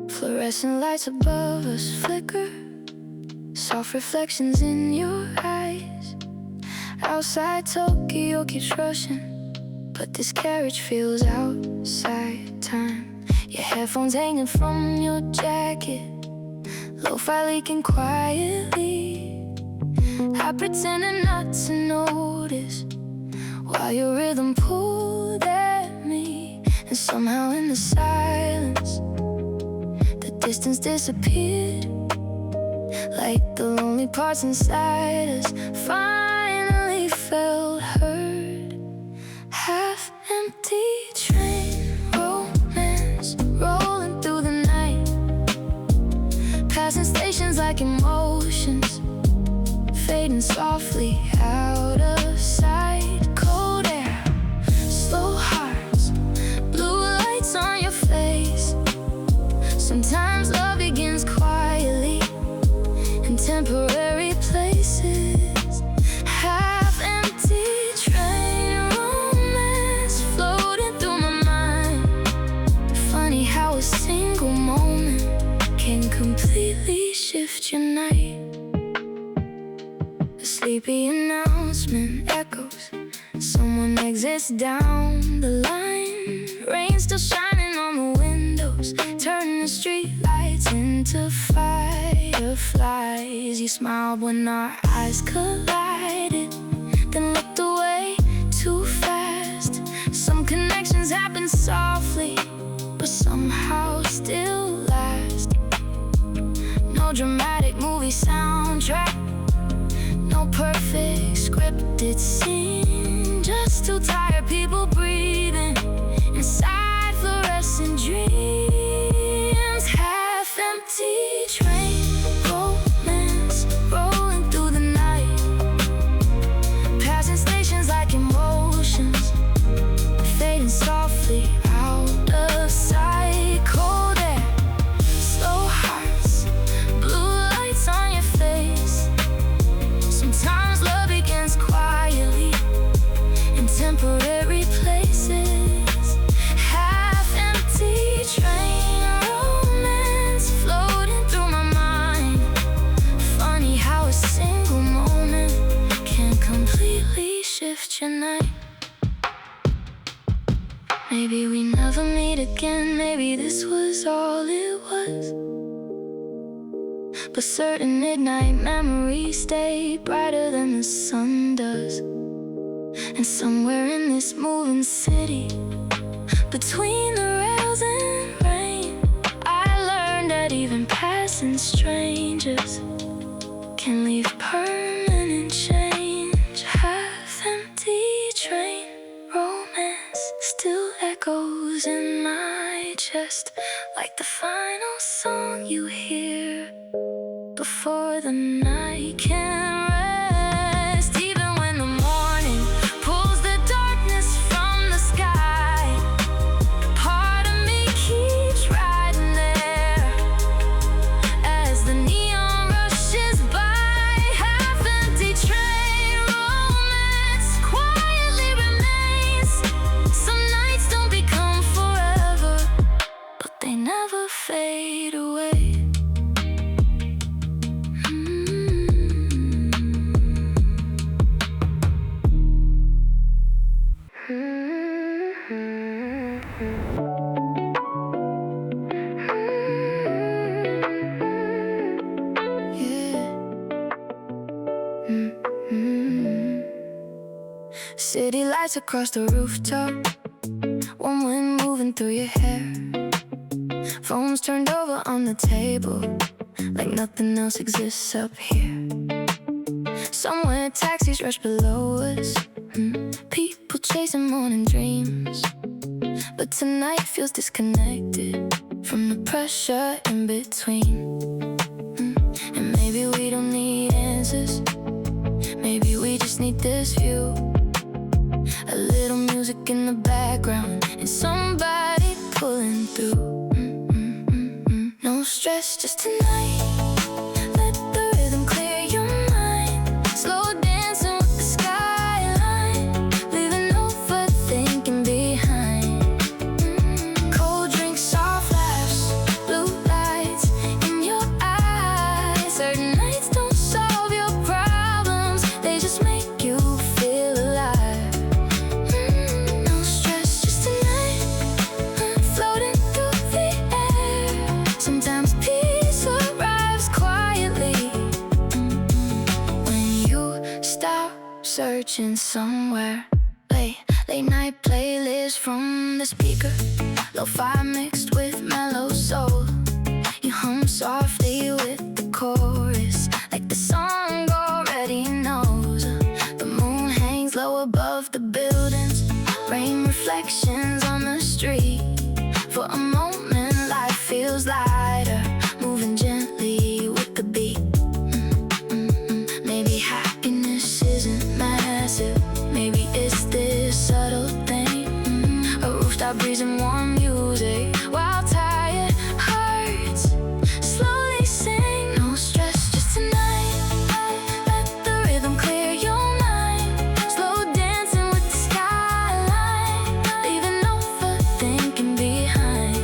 Fluorescent lights above us flicker, soft reflections in your eyes. Outside Tokyo keeps rushing, but this carriage feels outside time. Your headphones hanging from your jacket, lo-fi leaking quietly. I pretended not to notice while your rhythm pulled at me. And somehow in the silence, the distance disappeared, like the lonely parts inside us finally felt heard. Half-empty train, romance rolling through the night, passing stations like emotions fading softly out of sight. Cold air, slow hearts, blue lights on your face. Sometimes love begins quietly in temporary places. Half-empty train, romance floating through my mind. Funny how a single moment can completely shift your night. A sleepy announcement echoes, someone exits down the line. Rain still shining on the windows, turning the street lights into fireflies. You smiled when our eyes collided, then looked away too fast. Some connections happen softly, but somehow still last. No dramatic movie soundtrack, no perfect scripted scene, just two tired people breathing inside fluorescent dreams. Half-empty train, romance rolling through the night, passing stations like emotions fading softly out of sight. Cold air, slow hearts, blue lights on your face. Sometimes love begins quietly in temporary future night. Maybe we never meet again, maybe this was all it was. But certain midnight memories stay brighter than the sun does. And somewhere in this moving city, between the rails and rain, I learned that even passing strangers can leave permanent change. Half-empty train romance still echoes in my chest, like the final song you hear before the night can rest. Even when the morning pulls the darkness from the sky, part of me keeps riding there as the neon rushes by. Half-empty train romance quietly remains. Some nights don't become forever, but they never fade away. City lights across the rooftop, warm wind moving through your hair. Phones turned over on the table, like nothing else exists up here. Somewhere taxis rush below us, people chasing morning dreams. But tonight feels disconnected from the pressure in between. And maybe we don't need answers, maybe we just need this view. A little music in the background and somebody pulling through. No stress, just tonight. Let the rhythm clear your mind. Slow dancing with the skyline, leaving overthinking behind. Cold drinks, soft laughs, blue lights in your eyes. Certain nights don't solve your problems, they just make you feel alive. No stress, just tonight, floating through the air. Sometimes peace arrives quietly when you stop searching somewhere. Late night playlist from the speaker, lo-fi mixed with mellow soul. You hum softly with the chorus, like the song already knows. The moon hangs low above the buildings, rain reflections on the street. For a moment life feels lighter, moving gently with the beat. Maybe happiness isn't massive, maybe it's this subtle thing. A rooftop breeze and warm music while tired hearts slowly sing. No stress, just tonight. Let the rhythm clear your mind. Slow dancing with the skyline, leaving overthinking behind.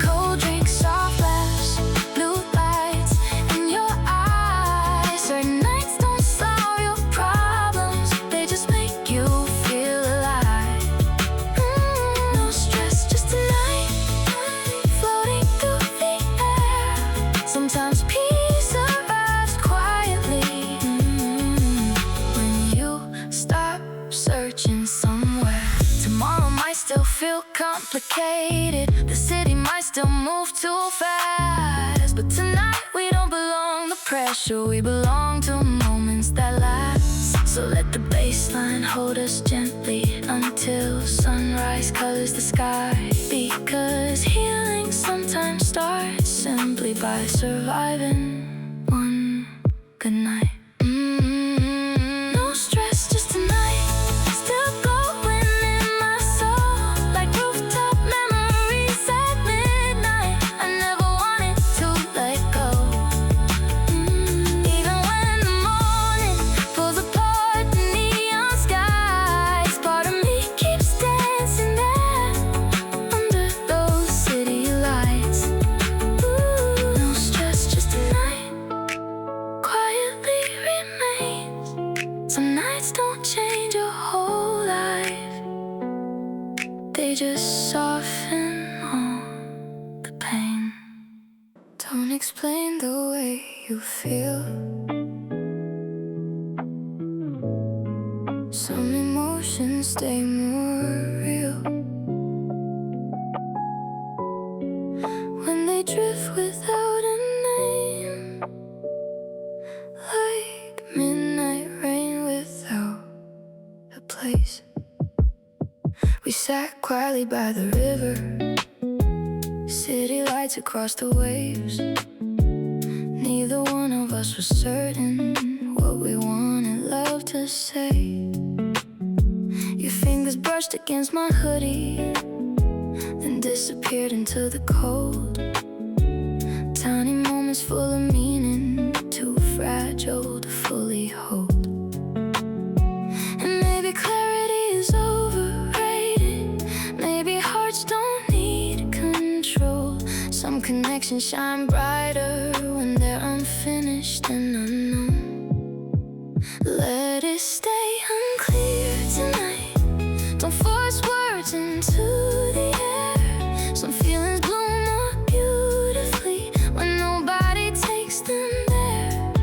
Cold drinks, soft laughs, blue lights in your eyes. Certain nights don't solve your problems, they just make you feel alive. No stress, just tonight, floating through the air. Sometimes peace arrives quietly when you stop searching somewhere. Tomorrow might still feel complicated, the city might still move too fast. But tonight we don't belong to pressure, we belong to moments that last. So let the baseline hold us gently until sunrise colors the sky. Because healing sometimes starts simply by surviving one good night. No stress, just tonight. Still going in my soul, like rooftop memories at midnight. I never wanted to let go. Even when the morning pulls apart the neon skies, part of me keeps dancing there under those city lights. No stress, just tonight, quietly Some emotions stay more real when they drift without a name, like midnight rain without a place. We sat quietly by the river, city lights across the waves. Neither one of us was certain what we wanted love to say. Your fingers brushed against my hoodie, then disappeared into the cold. Tiny moments full of meaning, too fragile to fully hold. And maybe clarity is overrated, maybe hearts don't need control. Some connections shine brighter when they're unfinished and unknown. Let it stay unclear tonight, don't force words into the air. Some feelings bloom more beautifully when nobody takes them there.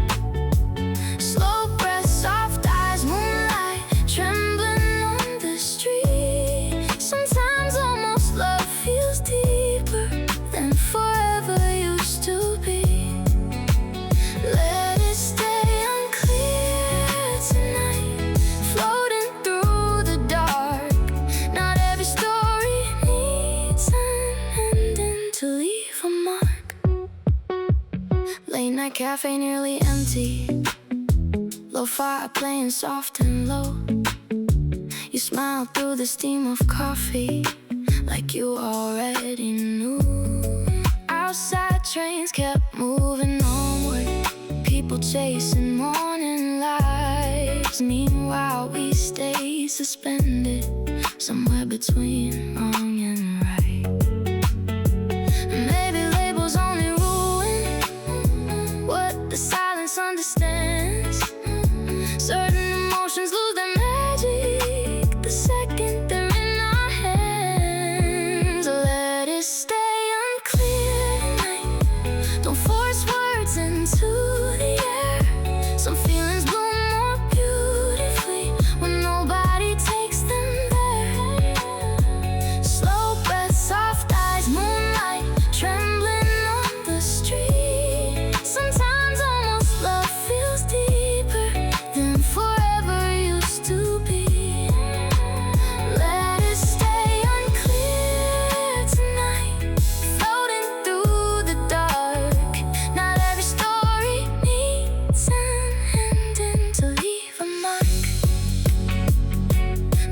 Slow breath, soft eyes, moonlight trembling on the street. Sometimes almost love feels deeper than forever used to be. Let it stay unclear tonight, floating through the dark. Not every story needs an ending to leave a mark. Late night cafe nearly empty, lo-fi playing soft and low. You smile through the steam of coffee like you already knew. Outside trains kept moving onward, people chasing morning lights. Meanwhile we stay suspended somewhere between wrong and right. Maybe labels only ruin what the silence understands. Certain emotions lose their magic the second they're in our hands. Let it stay unclear tonight, don't force words into the air. Some feelings bloom more beautifully when nobody takes them there. Slow breath, soft eyes, moonlight trembling on the street. Sometimes almost love feels deeper than forever used to be. Let it stay unclear tonight, floating through the dark. Not every story needs an ending to leave a mark.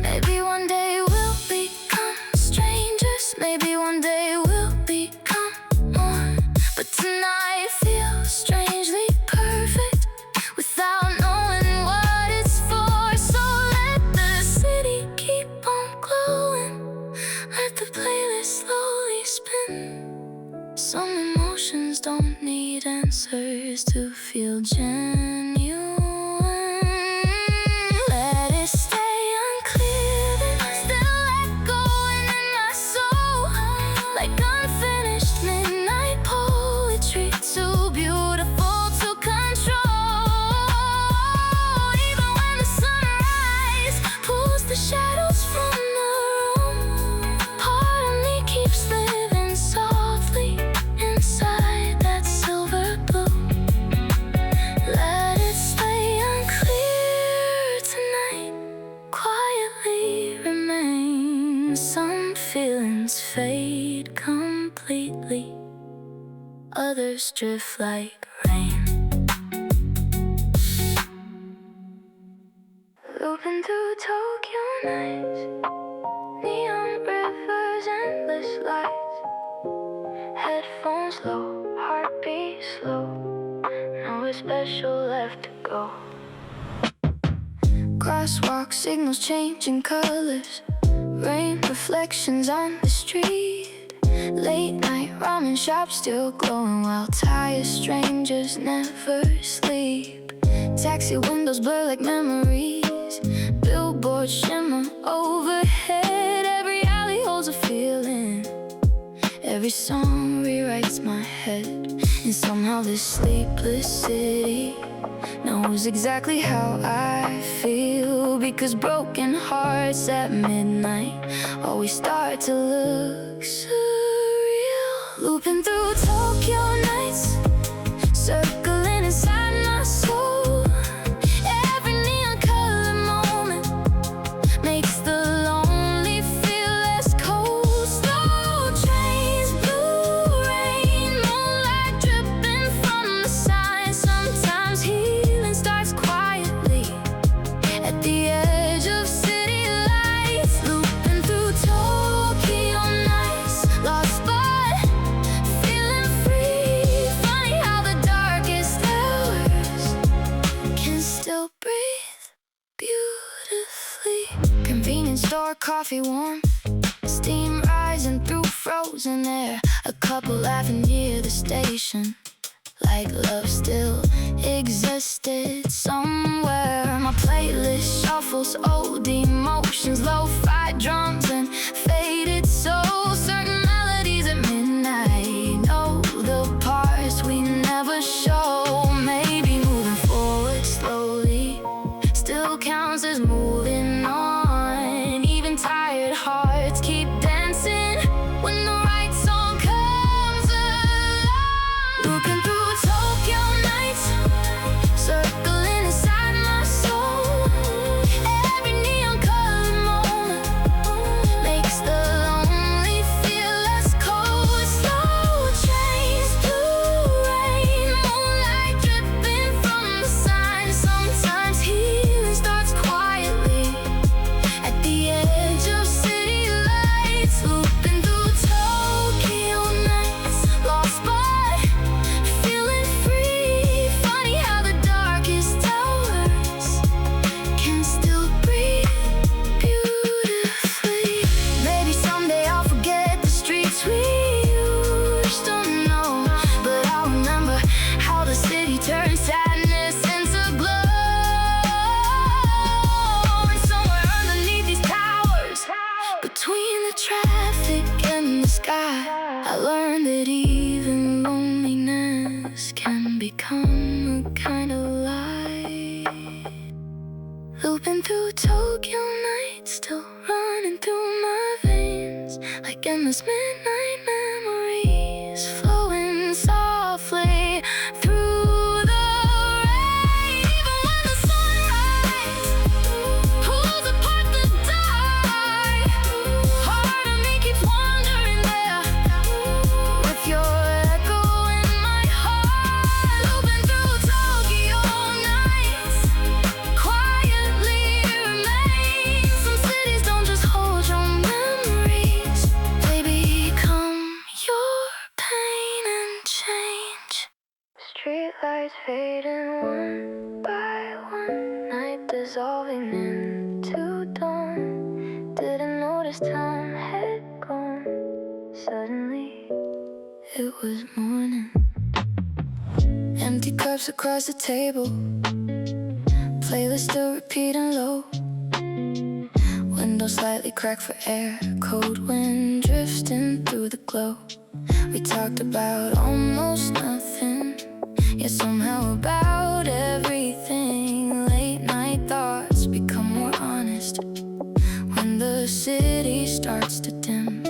Maybe one day we'll become strangers, maybe one day we'll become more. But tonight feels strangely perfect without knowing what it's for. So let the city keep on glowing, let the playlist slowly spin. Some emotions don't need answers to feel genuine. Let it stay unclear, still echoing in my soul like unfinished midnight poetry, too beautiful to control. Even when the sunrise pulls the shadows from the room, part of me keeps living softly inside that silver blue. Let it stay unclear tonight, quietly remain. Some feelings fade completely, others drift like rain. Looping through Tokyo nights, neon rivers, endless lights. Headphones low, heartbeat slow, nowhere special left to go. Crosswalk signals changing colors, rain reflections on the street. Late night ramen shops still glowing while tired strangers never sleep. Taxi windows blur like memories, billboards shimmer overhead. Every alley holds a feeling, every song rewrites my head. And somehow this sleepless city knows exactly how I feel. true, because broken hearts at midnight always start to look surreal. Looping through Tokyo nights, circling inside my soul. Every neon color moment makes the lonely feel less cold. Slow trains, blue rain, moonlight dripping from the signs. Sometimes healing starts quietly at the edge of city lights. Looping through Tokyo nights, lost but feeling free. Funny how the darkest hours can still breathe beautifully. Convenience store coffee warm, steam rising through frozen air. A couple laughing near the station, like love still existed somewhere. My playlist shuffles old emotions, lo-fi drums and faded souls. Certain melodies at midnight know the parts we never show. Maybe moving forward slowly still counts as moving on. Even tired hearts keep dancing when the right song comes along. Looking through Tokyo nights, circling inside my soul. Every neon color moment makes the lonely feel less cold. Slow trains, blue rain, moonlight dripping from the signs. Sometimes healing starts quietly at the edge of city lights. Looping through Tokyo nights, lost but feeling free. Funny how the darkest hours can still breathe beautifully. Maybe someday I'll forget the streets we used to know, but I'll remember how the city turned sadness into glow. And somewhere underneath these towers, between the traffic and the sky, I learned that even loneliness can become a kind of light. Looping through Tokyo nights, still running through my veins, like endless midnight memories flowing softly through the rain. Even when the sunrise pulls apart the dark, part of me keeps wandering there with your echo in my heart. Looping through Tokyo nights, quietly remain. Some cities don't just hold your memories, they become your pain and change. Streetlights fading one by one, night dissolving into dawn. Didn't notice time had gone. Suddenly it was morning. Empty cups across the table, playlist still repeating low. Window slightly cracked for air, cold wind drifting through the glow. We talked about almost nothing, yet somehow about everything. Late night thoughts become more honest when the city starts to dim.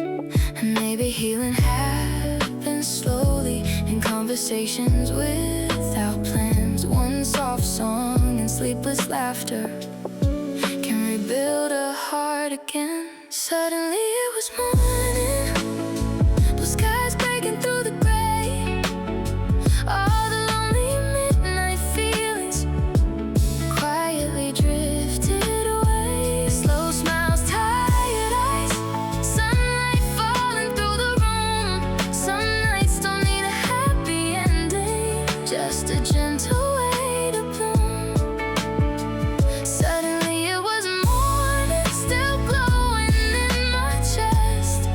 And maybe healing happens slowly in conversations without plans. One soft song and sleepless laughter can rebuild a heart again. Suddenly it was morning, blue skies breaking through the gray. All the lonely midnight feelings quietly drifted away. Slow smiles, tired eyes, sunlight falling through the room. Some nights don't need a happy ending, just a gentle way to bloom. Suddenly it was morning, still glowing in my chest.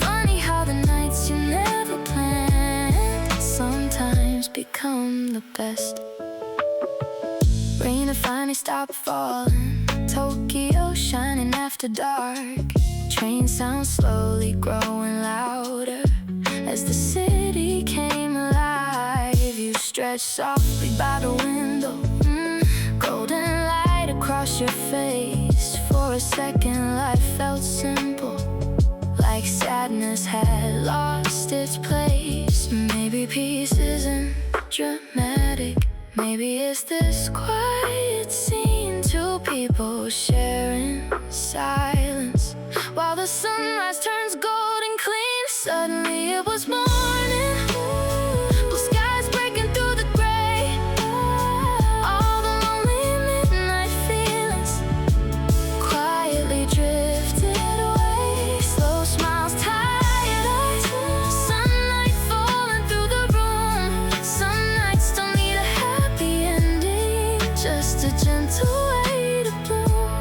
Funny how the nights you never planned sometimes become the best. Rain finally stopped falling, Tokyo shining after dark. Train sounds slowly growing louder as the city came alive. You stretched softly by the window, golden light wash your face. For a second life felt simple, like sadness had lost its place. Maybe peace isn't dramatic, maybe it's this quiet scene. Two people sharing silence, while the sunrise turns golden clean. Suddenly it was morning, blue skies breaking through the gray. All the lonely midnight feelings quietly drifted away. Slow smiles, tired eyes, sunlight falling through the room. Some nights don't need a happy ending, just a gentle way to bloom.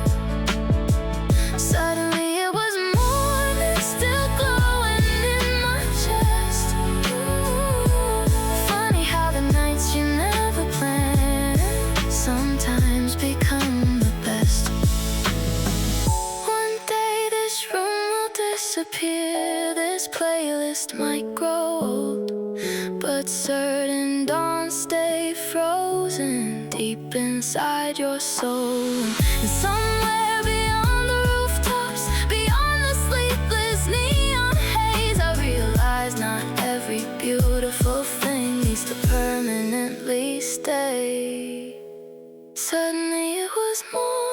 Suddenly it was morning, still glowing in my chest. Funny how the nights you never planned sometimes become the best. One day this room will disappear, this playlist might grow old, but certain dawns stay frozen deep inside your soul. And somewhere beyond the rooftops, beyond the sleepless neon haze, I realize not every beautiful thing needs to permanently stay. Suddenly it was more